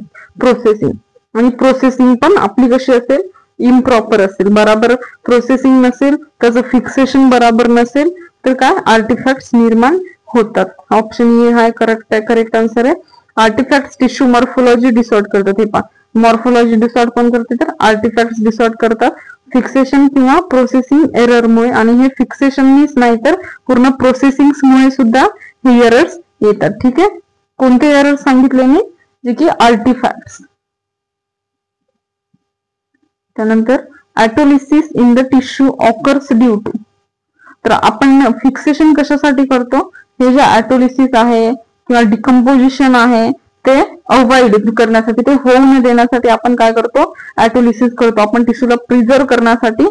A: प्रोसेसिंग पण आपली कशी असेल, इम्प्रॉपर असेल, बराबर प्रोसेसिंग नसेल, त्याचं फिक्सेशन बराबर नसेल, तर काय आर्टिफॅक्ट्स निर्माण होतात. ऑप्शन ए हा करेक्ट आन्सर आहे. आर्टिफॅक्ट्स टिश्यू मॉर्फोलॉजी डिसऑर्ड करतात. हे पहा, मॉर्फोलॉजी डिसऑर्ड कोण करते, तर आर्टिफॅक्ट्स डिसऑर्ड करतात फिक्सेशन किंवा प्रोसेसिंग एररमुळे. आणि हे फिक्सेशननीच नाही तर पूर्ण प्रोसेसिंगमुळे सुद्धा हे एरर्स येतात. ठीक आहे, कोणते एरर सांगितले मी, जे की आर्टिफॅक्ट्स. त्यानंतर autolysis in the tissue occurs due to. तर आपण फिक्सेशन कशासाठी करतो, हे जे ऍटोलिसिस आहे किंवा डिकम्पोजिशन आहे ते अवॉइड करण्यासाठी, ते होऊ न देण्यासाठी आपण काय करतो, ऍटोलिसिस करतो. आपण टिश्यूला प्रिझर्व करण्यासाठी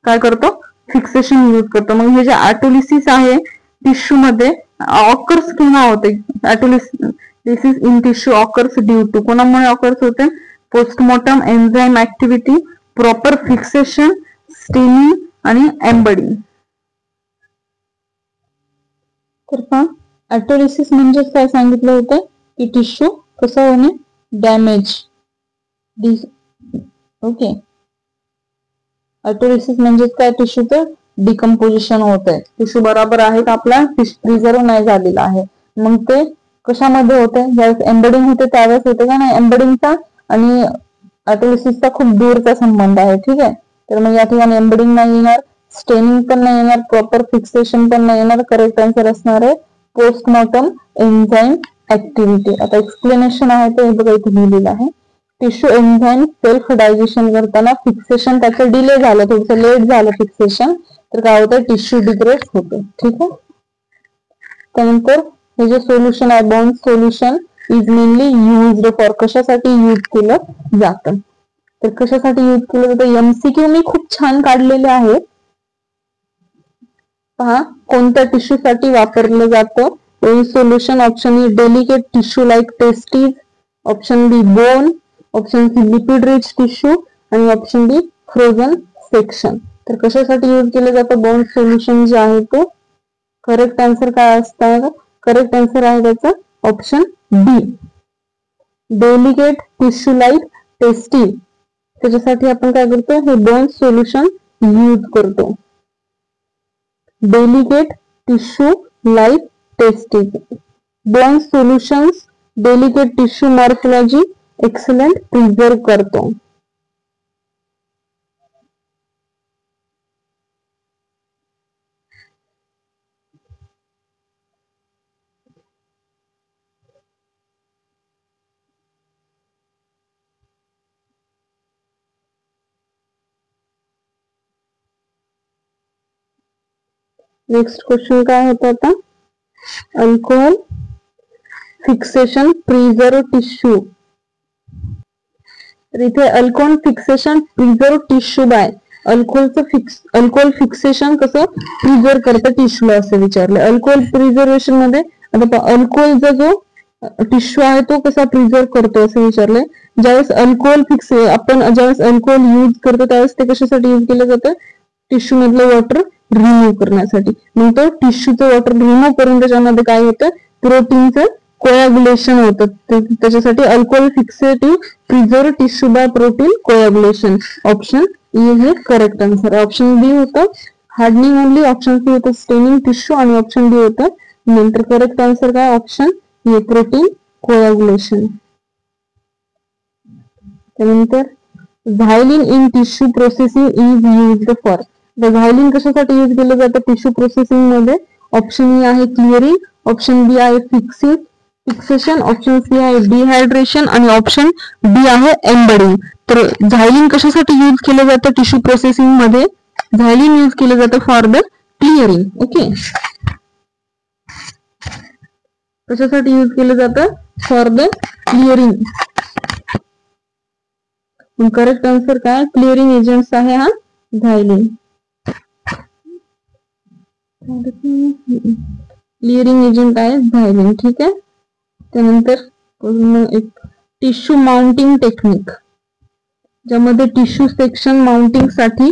A: काय करतो, फिक्सेशन यूज करतो. मग हे जे ऍटोलिसिस आहे टिश्यू मध्ये ऑकर्स केव्हा होते, autolysis in tissue occurs due to, कोणामुळे ऑकर्स होते, postmortem enzyme activity, proper fixation, staining आणि एम्बडिंग. तर पहा, ऍटोलिसिस म्हणजे काय सांगितलं होतं की टिश्यू कसं होणे, डॅमेज. ओके, ऍटोलिसिस म्हणजे काय, टिश्यूचं डिकम्पोजिशन होत आहे, टिश्यू बरोबर आहे का आपला प्रिझर्व नाही झालेला आहे. मग ते कशामध्ये होते, ज्यावेळेस एम्बडिंग होते त्यावेळेस होते का नाही एम्बडिंगचा, आणि ऑटोलिसिसचा खूप दूरचा संबंध आहे. ठीक आहे, तर मग या ठिकाणी एम्बेडिंग नाही येणार, स्टेनिंग पण नाही येणार, प्रॉपर फिक्सेशन पण नाही येणार. करेक्ट आन्सर असणार आहे पोस्टमॉर्टम एन्झाईम ऍक्टिव्हिटी. आता एक्सप्लेनेशन आहे ते बघा इथे लिहिलेलं आहे. टिश्यू एन्झाईम सेल्फ डायजेशन करताना फिक्सेशन त्याचं डिले झालं, थोडंसं लेट झालं फिक्सेशन, तर काय होतं, टिश्यू डिग्रेड होतं. ठीक आहे, त्यानंतर हे जे सोल्युशन आहे bond solution is mainly used for, कशासाठी यूज केलं जातं, तर कशासाठी यूज केलं जातं. एमसीक्यू मी खूप छान काढलेले आहेत पहा, कोणत्या टिश्यू साठी वापरलं जातं. Solution option A delicate tissue like testes, option B bone, option C lipid rich tissue आणि ऑप्शन डी फ्रोझन सेक्शन. तर कशासाठी यूज केलं जातं बॉन्ड सोल्युशन जे आहे ते. करेक्ट आन्सर काय असतं, करेक्ट आन्सर आहे त्याचा option B delicate tissue like testis. त्याच्यासाठी आपण काय करतो, हे बॉन्ड सोल्युशन यूज करतो. Delicate tissue like testes, bond solutions delicate tissue morphology excellent preserve करतो. नेक्स्ट क्वेश्चन काय होता आता, अल्कोहोल फिक्सेशन प्रिझर्व टिश्यू. तर इथे alcohol fixation preserve tissue by alcohol fixation कसं प्रिझर्व करतं टिश्यूला असं विचारलं. अल्कोहोल प्रिझर्वेशन मध्ये आता अल्कोहोलचा जो टिश्यू आहे तो कसा प्रिझर्व करतो असं विचारलंय. ज्यावेळेस अल्कोहोल आपण ज्यावेळेस अल्कोहोल यूज करतो त्यावेळेस ते कशासाठी यूज केलं जातं, टिश्यू मधलं वॉटर रिमूव्ह करण्यासाठी. मग तो टिश्यूचं वॉटर रिमूव्ह करून त्याच्यामध्ये काय होतं, प्रोटीनचं कोॲग्युलेशन होतं. त्याच्यासाठी alcohol fixative preserve tissue by protein coagulation. Option E हे करेक्ट आन्सर. ऑप्शन बी होतं हार्डनिंग ओनली, ऑप्शन सी होतं स्टेनिंग टिश्यू आणि ऑप्शन डी होतं नंतर करेक्ट आन्सर काय ऑप्शन ए प्रोटीन कोॲग्युलेशन. त्यानंतर xylene in tissue processing is used for. Xylene कशासाठी use केलं जातं टिश्यू प्रोसेसिंग मध्ये. ऑप्शन ए आहे क्लिअरिंग, ऑप्शन बी आहे फिक्सेशन, ऑप्शन सी आहे डिहायड्रेशन आणि ऑप्शन डी आहे एम्बेडिंग. तर झायलिन कशासाठी यूज केलं जातं टिश्यू प्रोसेसिंग मध्ये, झायलिन यूज केलं जातं फॉर द क्लिअरिंग. ओके, कशासाठी यूज केलं जातं, for the clearing. Correct answer काय, क्लिअरिंग एजंट्स आहे हा झायलिन. क्लिअरिंग एजंट आहे झायलिन. ठीक आहे, त्यानंतर एक टिश्यू माउंटिंग टेक्निक, ज्यामध्ये टिश्यू सेक्शन माउंटिंग साठी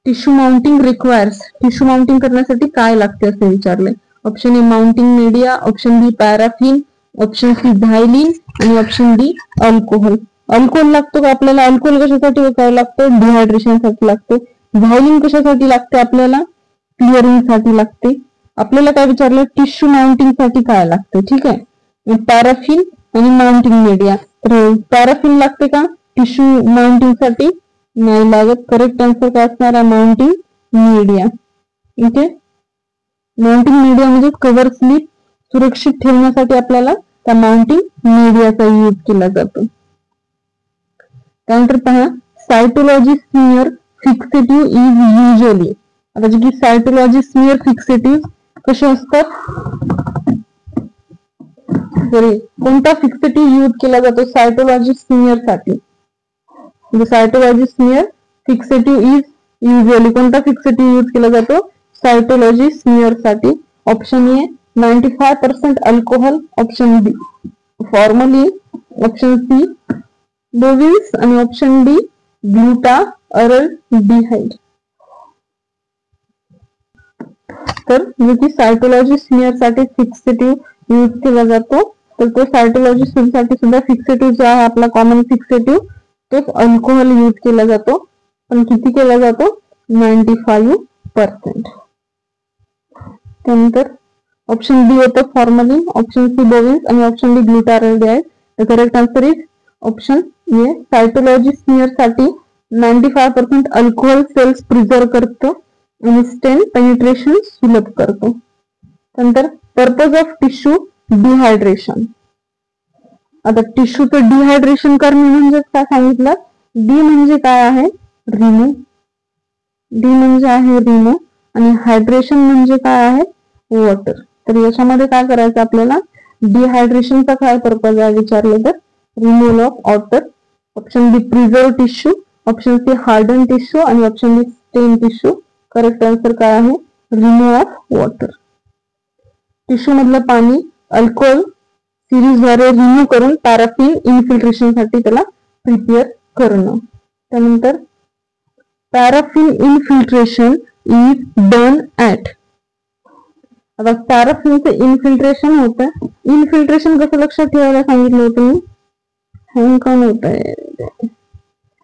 A: tissue mounting requires, tissue mounting करण्यासाठी काय लागते असे विचारले. Option A mounting media, option B paraffin, option C xylene आणि ऑप्शन डी अल्कोहोल. अल्कोहोल लागतो का आपल्याला, अल्कोहोल कशासाठी काय लागतं, डिहायड्रेशन साठी लागते. झायलिन कशासाठी लागते आपल्याला, क्लिअरिंग साठी लागते. आपल्याला काय विचारलं, टिश्यू माउंटिंग साठी काय लागते. ठीक आहे, पॅराफिन आणि माउंटिंग मीडिया. तर पॅराफिन लागते का टिश्यू माउंटिंग साठी, नाही लागत. करेक्ट आन्सर काय असणार आहे, mounting media. Okay, mounting media म्हणजे कव्हर स्लिप सुरक्षित ठेवण्यासाठी आपल्याला त्या माउंटिंग मीडियाचा यूज केला जातो. त्यानंतर पहा सायटोलॉजी स्मिअर फिक्सेटिव्ह इज युजली. आता जे की सायटोलॉजी स्मिअर फिक्सेटिव्ह कसे असतात, कोणता फिक्सेटिव्ह यूज केला जातो सायटोलॉजी स्मिअर साठी. Cytology smear fixative is usually, कोणता फिक्सेटिव्ह यूज केला जातो सायटोलॉजी स्मिअर साठी. Option A 95% alcohol, option B formalin, option C Bouin's आणि ऑप्शन डी ग्लुटारल्डिहाइड. तर जो की सायटोलॉजी स्मिअर साठी फिक्सेटिव्ह यूज केला जातो, तर तो सायटोलॉजी साठी सुद्धा फिक्सेटिव्ह जो आहे आपला कॉमन फिक्सेटिव्ह तोच अल्कोहोल यूज केला जातो, पण किती केला जातो 95%. त्यानंतर ऑप्शन बी होतं फॉर्मलिन, ऑप्शन सी बोविन्स आणि option D glutaraldehyde. The correct answer is option A cytology smear साठी 95% अल्कोहोल सेल्स प्रिझर्व करतो आणि स्टेन पेनिट्रेशन सुलभ करतो. नंतर पर्पज ऑफ टिश्यू डिहायड्रेशन. आता टिश्यूचं डिहायड्रेशन करणे म्हणजे काय सांगितलं. डी म्हणजे काय आहे रिमूव्ह. डी म्हणजे आहे रिमूव्ह आणि हायड्रेशन म्हणजे काय आहे वॉटर. तर याच्यामध्ये काय करायचं आपल्याला डिहायड्रेशनचा काय पर्पज आहे विचारलं तर removal of water. Option B preserve tissue, option C harden tissue आणि option D stain tissue. Correct answer काय आहे रिमूव्ह ऑफ वॉटर. टिश्यू मधलं पाणी अल्कोहोल सिरीजद्वारे रिमूव्ह करून पॅराफिन इन्फिल्ट्रेशन साठी त्याला प्रिपेअर करणं. त्यानंतर paraffin infiltration is done at. आता पॅराफिनचं इन्फिल्ट्रेशन होतं. इन्फिल्ट्रेशन कसं लक्षात ठेवायला सांगितलं होतं मी हँग कोण होत आहे.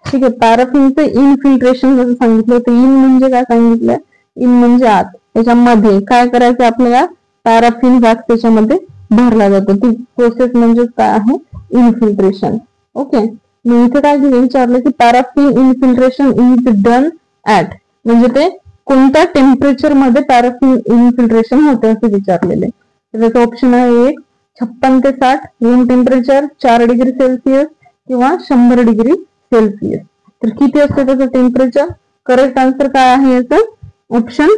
A: ठीक आहे पॅराफिनचं इन्फिल्ट्रेशन कसं सांगितलं होतं. इन म्हणजे काय सांगितलं इन म्हणजे आत. त्याच्यामध्ये काय करायचं आपल्याला पॅराफिन वॅक्स त्याच्यामध्ये भरला जातो. ती प्रोसेस म्हणजे काय आहे इन्फिल्ट्रेशन. ओके मी इथे काय विचारलं की paraffin infiltration is done at म्हणजे ते कोणत्या टेम्परेचर मध्ये पॅराफिन इन्फिल्ट्रेशन होते असे विचारलेले. त्याचं ऑप्शन आहे 56 ते 60 रूम टेम्परेचर 4 डिग्री सेल्सिअस किंवा 100 डिग्री सेल्सिअस. तर किती असते त्याचं टेम्परेचर. करेक्ट आन्सर काय आहे याचं option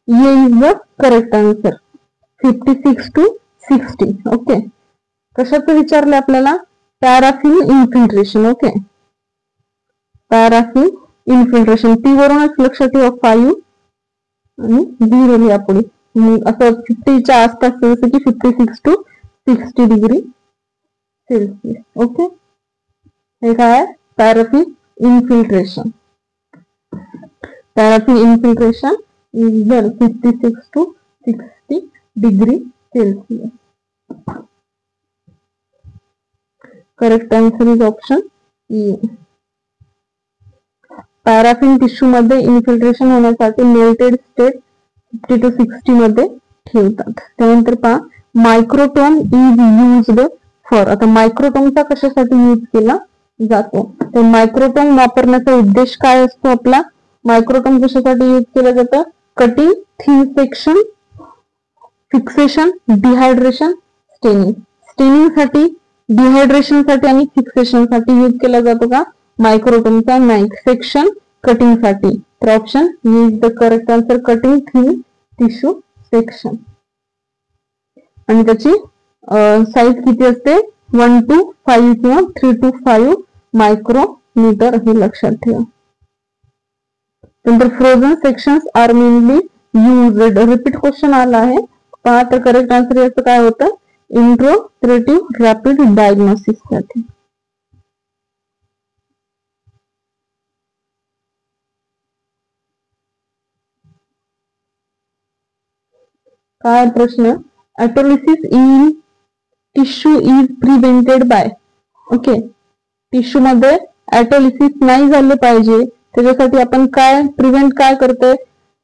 A: A is the correct answer 56 to 60. Okay कशाचं विचारलं आपल्याला paraffin infiltration. Okay paraffin infiltration P वरूनच लक्षात ठेवा 5 आणि 0 लिहा पुढे. असं 50च्या आसपास जसं की 56 to 60 डिग्री सेल्सिअस. ओके हे काय paraffin infiltration. Paraffin infiltration is the 56 to 60 degree Celsius. Correct answer is option E. Paraffin tissue मध्ये इन्फिल्ट्रेशन होण्यासाठी मेल्टेड स्टेट 50 to 60 मध्ये ठेवतात. त्यानंतर पहा मायक्रोटोम इज युज्ड फॉर. आता मायक्रोटोमचा कशासाठी यूज केला जातो. तर मायक्रोटोम वापरण्याचा उद्देश काय असतो आपला. मायक्रोटोम कशासाठी यूज केलं जातं cutting thin section fixation dehydration staining. Staining साठी डिहायड्रेशन साठी आणि फिक्सेशन साठी यूज केला जातो का मायक्रोटोमचा. नाही सेक्शन कटिंग साठी. तर option is the correct answer cutting thin tissue section. आणि त्याची साईज किती असते 1 to 5 किंवा 3 to 5 मायक्रोमीटर हे लक्षात ठेवा. नंतर frozen sections are mainly used. Repeat question आला आहे पहा. तर करेक्ट आन्सर याचं काय होतं इंट्रोपरेटिव्ह रॅपिड डायग्नोसिस साठी. काय प्रश्न autolysis in tissue is prevented by. Okay tissue मध्ये ऑटोलिसिस नाही झालं पाहिजे त्याच्यासाठी आपण काय प्रिव्हेंट काय करतोय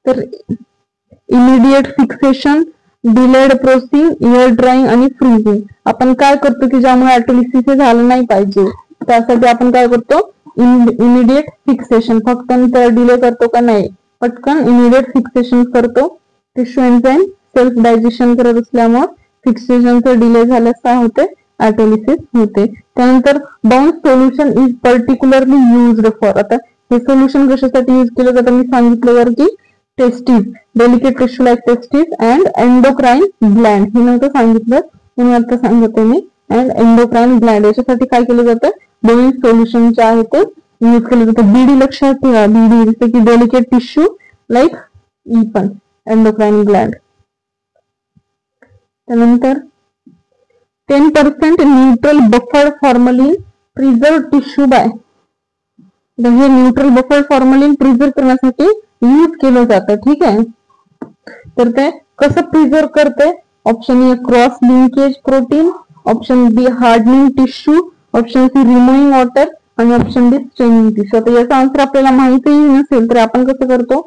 A: तर immediate fixation delayed processing air drawing आणि फ्रीजिंग. आपण काय करतो की ज्यामुळे ऑटोलिसिस हे झालं नाही पाहिजे त्यासाठी आपण काय करतो इमिडिएट फिक्सेशन. फक्त डिले करतो का नाही पटकन इमिडिएट फिक्सेशन करतो. टिश्यू एन्झाईम सेल्फ डायजेशन करत असल्यामुळे फिक्सेशनचा डिले झाल्यास काय होते ऑटोलिसिस होते. त्यानंतर bounce solution is particularly used for. आता हे सोल्युशन कशासाठी यूज केलं जातं मी सांगितलं वर की testes delicate tissue like testes and endocrine gland. हे नव्हतं सांगितलं म्हणून आता सांगते मी. अँड एंडोक्राइन ग्लँड याच्यासाठी काय केलं जातं दोन्ही सोल्युशन जे आहे ते यूज केलं जातं. बीडी लक्षात ठेवा बीडी जसे की डेलिकेट टिश्यू लाईक ई पण एंडोक्राइन ग्लँड. त्यानंतर 10% neutral buffer formalin preserve tissue by. हे न्यूट्रल बफर फॉर्मलिन प्रिझर्व करण्यासाठी यूज केलं जातं. ठीक आहे तर ते कसं प्रिझर्व करते option A cross linkage protein, option B hardening tissue, option C removing water आणि ऑप्शन डी स्ट्रेनिंग टिश्यू. आता याचा आन्सर आपल्याला माहितीही नसेल तर आपण कसं करतो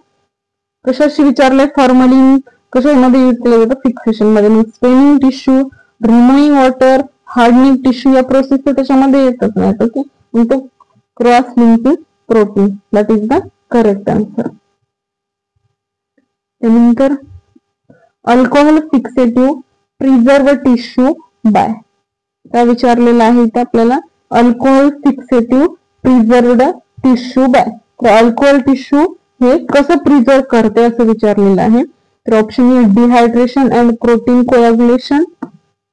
A: कशाशी विचारलंय फॉर्मलिन कशामध्ये यूज केलं जातं फिक्सेशन मध्ये. Straining tissue removing water hardening tissue या प्रोसेस त्याच्यामध्ये येतच नाही. ओके, तो cross linking protein, that is the correct answer. त्यानंतर alcohol fixative preserve tissue by, काय विचारलेलं आहे इथे आपल्याला, alcohol fixative preserved tissue by. तर अल्कोहोल टिश्यू हे कसं प्रिझर्व करते असं विचारलेलं आहे. तर option A dehydration and protein coagulation,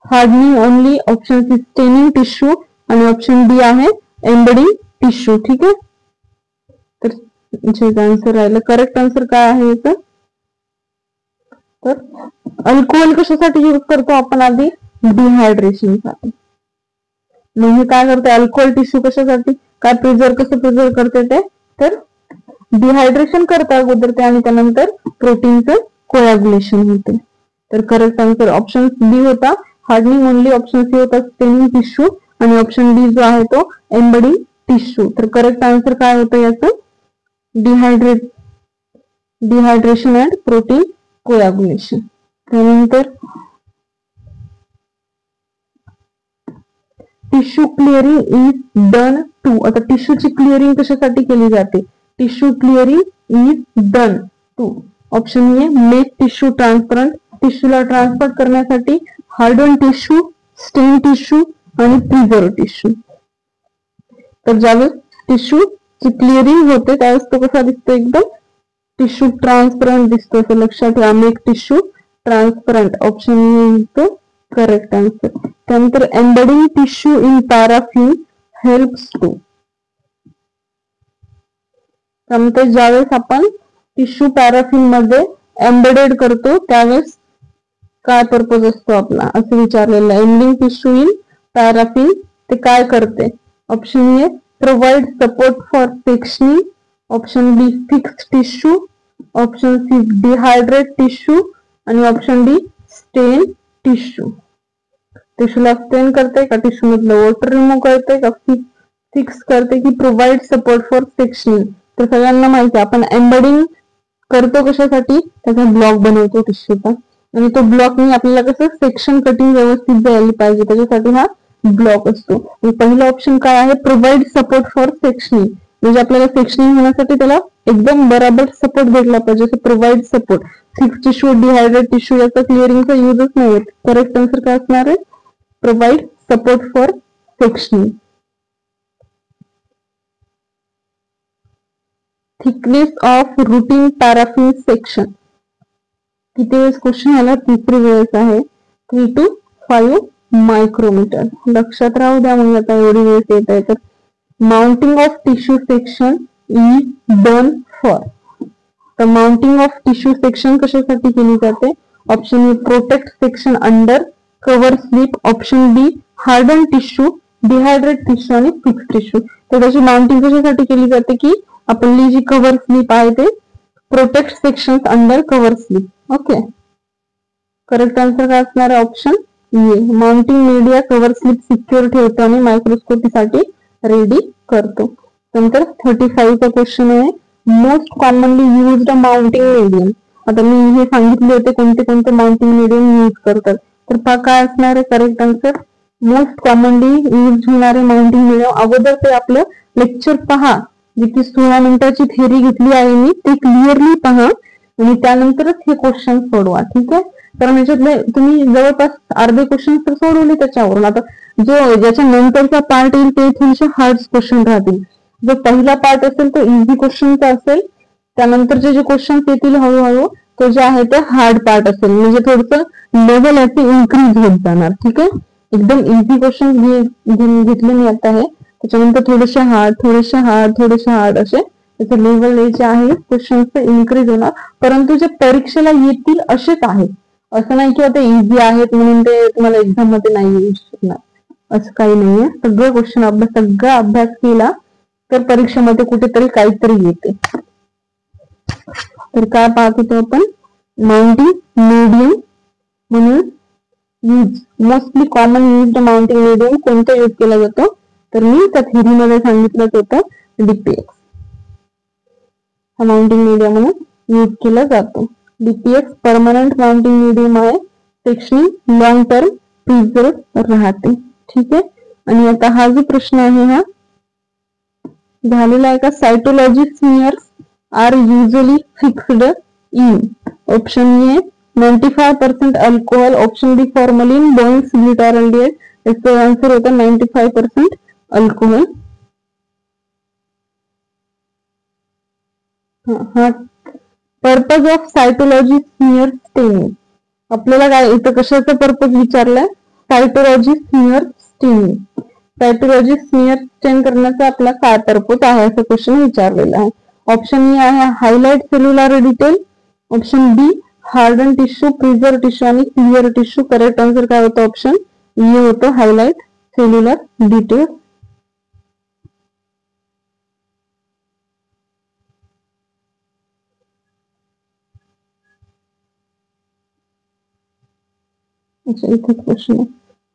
A: hardening only, option C staining tissue आणि ऑप्शन डी आहे एम्बेडिंग टिश्यू. ठीक आहे, तर जे आन्सर राहिलं, करेक्ट आन्सर काय आहे याचं, तर अल्कोहोल कशासाठी यूज करतो आपण, आधी डिहायड्रेशन साठी. म्हणजे काय करते अल्कोहोल टिश्यू कशासाठी, काय कसं प्रिझर्व करते ते, तर डिहायड्रेशन करता अगोदर ते आणि त्यानंतर प्रोटीनचं कोॲग्युलेशन होते. तर करेक्ट आन्सर ऑप्शन बी होता हार्डनिंग ओनली, ऑप्शन सी होता स्टेनिंग टिश्यू आणि ऑप्शन डी जो आहे तो एम्बेडिंग टिश्यू. तर करेक्ट आन्सर काय होतं याचं, डिहायड्रेशन अँड प्रोटीन कोॲग्युलेशन. त्यानंतर tissue clearing is done to, आता टिश्यूची क्लिअरिंग कशासाठी केली जाते, tissue clearing is done to, option A make tissue transparent, टिश्यूला ट्रान्सफर करण्यासाठी, हार्डन टिश्यू, स्टेन टिश्यू आणि प्रिझर्व टिश्यू. तर ज्यावेळेस टिश्यू ची क्लिअरिंग होते त्यावेळेस तो कसा दिसतो, एकदम टिश्यू ट्रान्सपरंट दिसतो, असं लक्षात ठेवा. Make tissue transparent, option A is the correct answer. त्यानंतर embedding tissue in paraffin helps to, त्यानंतर ज्यावेळेस आपण टिश्यू पॅराफिन मध्ये एम्बेडेड करतो त्यावेळेस काय पर्पज असतो आपला असं विचारलेलं आहे. एम्बेडिंग टिश्यू इन पॅराफिन ते काय करते, option A provide support for sectioning, option B fix tissue, option C dehydrate tissue आणि ऑप्शन डी स्टेन टिश्यू. टिश्यूला स्टेन करते का, टिश्यू मधलं वॉटर रिमूव्ह करते का, फिक्स करते की प्रोव्हाइड सपोर्ट फॉर सेक्शनिंग. तर सगळ्यांना माहिती आहे आपण एम्बेडिंग करतो कशासाठी, त्याचा ब्लॉक बनवतो टिश्यूचा आणि तो ब्लॉकने आपल्याला कसं सेक्शन कटिंग व्यवस्थित जायला पाहिजे त्याच्यासाठी हा ब्लॉक असतो. पहिला ऑप्शन काय आहे, प्रोव्हाइड सपोर्ट फॉर सेक्शनिंग, म्हणजे आपल्याला सेक्शनिंग होण्यासाठी त्याला एकदम बराबर सपोर्ट भेटला पाहिजे, असं provide support. Fix tissue, dehydrate tissue याचा क्लिअरिंगचा युजच नाही. करेक्ट आन्सर काय असणार आहे, provide support for sectioning. Thickness of routine paraffin section, किती वेळेस क्वेश्चन आला, तिसरी वेळेस आहे, 3 to 5 मायक्रोमीटर. लक्षात राहू द्या, म्हणजे आता एवढी वेळेस येत आहे. तर mounting of tissue section is done for, तर माउंटिंग ऑफ टिश्यू सेक्शन कशासाठी केली जाते, option A protect section under cover slip, option B harden tissue, dehydrate tissue आणि फिक्स टिश्यू. तर त्याची माउंटिंग कशासाठी केली जाते की आपली जी कव्हर स्लिप आहे ते protect section under cover slip. Okay, correct answer काय असणार आहे, option A mounting media cover slip secure ठेवतो आणि मायक्रोस्कोपी साठी रेडी करतो. नंतर 35 चा क्वेश्चन आहे, most commonly used mounting medium. आता मी हे सांगितले होते कोणते कोणते माउंटिंग मीडियम यूज करतात, तर काय असणार आहे correct answer, most commonly use होणारे माउंटिंग मीडियम. अगोदर ते आपलं लेक्चर पहा, जी की 16 मिनिटाची थेअरी घेतली आहे मी, ते क्लिअरली पहा आणि त्यानंतरच हे क्वेश्चन सोडवा. ठीक आहे, कारण याच्यातले तुम्ही जवळपास अर्धे क्वेश्चन तर सोडवले त्याच्यावरून. आता जो ज्याच्या नंतरचा पार्ट येईल ते थोडेसे हार्ड क्वेश्चन राहतील. जो पहिला पार्ट असेल तो इझी क्वेश्चनचा असेल, त्यानंतरचे जे क्वेश्चन येतील हळूहळू तो जे आहे ते हार्ड पार्ट असेल, म्हणजे थोडंसं लेवल याचे इन्क्रीज होत जाणार. ठीक आहे, एकदम इझी क्वेश्चन घेतले मी आता आहे, त्याच्यानंतर थोडेसे हार्ड असे त्याचं लेवल जे आहे क्वेश्चनचं इन्क्रीज होणार. परंतु जे परीक्षेला येतील असेच आहेत, असं नाही की आता इझी आहेत म्हणून ते तुम्हाला एक्झाम मध्ये नाही येऊ शकणार, असं काही नाहीये. सगळा अभ्यास केला तर परीक्षेमध्ये कुठेतरी काहीतरी येते. तर काय पाहत होतो आपण, माउंटिंग मीडियम म्हणून use, mostly common used mounting medium कोणतं यूज केला जातो, तर मी त्या थेअरी मध्ये सांगितलं होतं डीपीएक्स हा माउंटिंग मीडियम म्हणून यूज केला जातो. डीपीएक्स परमनंट माउंटिंग मीडियम आहे, सेक्शनिंग लॉंग टर्म प्रिझर्व राहते. ठीक आहे. आणि आता हा जो प्रश्न आहे हा झालेला आहे का, cytology smears are usually fixed in option A 95% alcohol, option B formalin, Bouin's, glutaraldehyde. इसका आंसर होता 95% अल्कोहोल. हा purpose of cytology smear staining. आपल्याला काय इथं कशाचा पर्पज विचारलाय, cytology smear staining. Cytology smear stain करण्याचा आपला काय पर्पज आहे असं क्वेश्चन विचारलेला आहे. ऑप्शन ए आहे highlight cellular detail, option B harden tissue, preserve tissue आणि क्लिअर टिश्यू. करेक्ट आन्सर काय होतं, ऑप्शन ए होतं हायलाइट सेल्युलर डिटेल. अच्छा, इथे क्वेश्चन आहे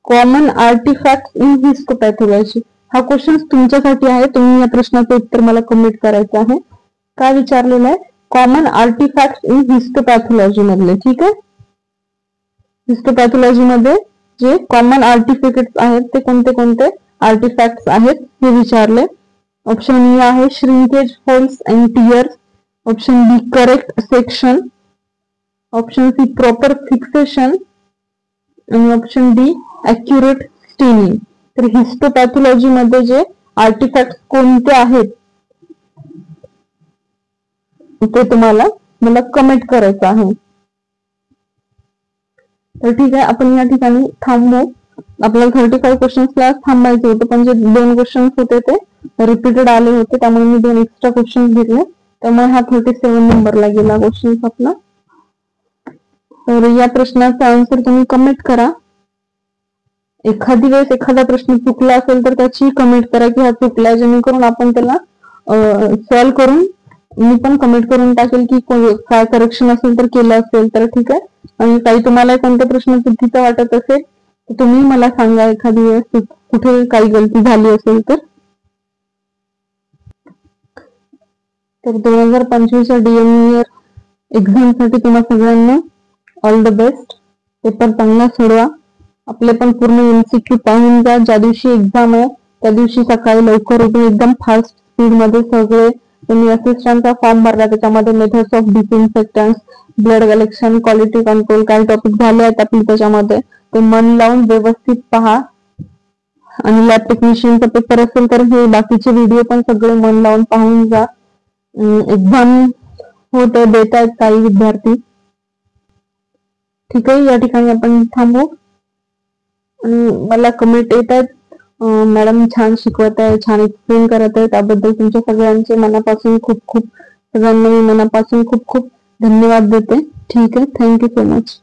A: कॉमन आर्टिफॅक्ट इन हिस्टोपॅथॉलॉजी. हा क्वेश्चन तुमच्यासाठी आहे, तुम्ही या प्रश्नाचं उत्तर मला कमेंट करायचं आहे. काय विचारलेलं आहे, कॉमन आर्टिफॅक्ट इन हिस्टोपॅथॉलॉजी मधले. ठीक आहे, हिस्टोपॅथॉलॉजी मध्ये जे कॉमन आर्टिफॅक्ट्स आहेत ते कोणते कोणते आर्टिफॅक्ट्स आहेत हे विचारले. ऑप्शन ए आहे shrinkage, holes and tears, option B correct section, option C proper fixation आणि ऑप्शन डी ॲक्युरेट स्टेनिंग. तर हिस्टोपॅथॉलॉजी मध्ये जे आर्टिफॅक्ट कोणते आहेत ते तुम्हाला मला कमेंट करायचं आहे. तर ठीक आहे, आपण या ठिकाणी थांबू. आपल्याला 35 क्वेश्चन्सला थांबायचं होतं, पण जे 2 क्वेश्चन्स होते ते रिपीटेड आले होते, त्यामुळे मी 2 एक्स्ट्रा क्वेश्चन्स घेतले, त्यामुळे हा 37 नंबरला गेला क्वेश्चन आपला. तर या प्रश्नाचा आन्सर तुम्ही कमेंट करा. एखादी वेळेस एखादा प्रश्न चुकला असेल तर त्याची कमेंट करा की हा चुकला, जेणेकरून आपण त्याला सॉल्व्ह करून मी पण कमेंट करून टाकेल की काय करेक्शन असेल तर केलं असेल तर. ठीक आहे, आणि काही तुम्हाला कोणता प्रश्न चुकीचा वाटत असेल तर तुम्ही मला सांगा एखादी वेळेस कुठे काही गलती झाली असेल तर. 2025 डीएम एक्झाम साठी तुम्हा सगळ्यांना ऑल द बेस्ट. पेपर चांगला सोडवा. आपले पण पूर्ण एमसीक्यू पाहून जा. ज्या दिवशी एक्झाम आहे त्या दिवशी सकाळी लवकर उठून एकदम फास्ट स्पीड मध्ये सगळे तुम्ही असिस्टंटचा फॉर्म भरला, त्याच्यामध्ये methods of disinfectants, blood collection, quality control काही टॉपिक झाले आहेत आपले त्याच्यामध्ये, ते मन लावून व्यवस्थित पहा. आणि लॅब टेक्निशियनचा पेपर असेल तर हे बाकीचे व्हिडिओ पण सगळे मन लावून पाहून जा. एक्झाम होते देत आहेत काही विद्यार्थी. ठीक आहे, या ठिकाणी आपण थांबू. आणि मला कमेंट येत आहेत मॅडम छान शिकवत आहे, छान एक्सप्लेन करत आहे, त्याबद्दल तुमच्या सगळ्यांचे मनापासून खूप खूप सगळ्यांना मी मनापासून खूप खूप धन्यवाद देते. ठीक आहे, थँक्यू सो मच.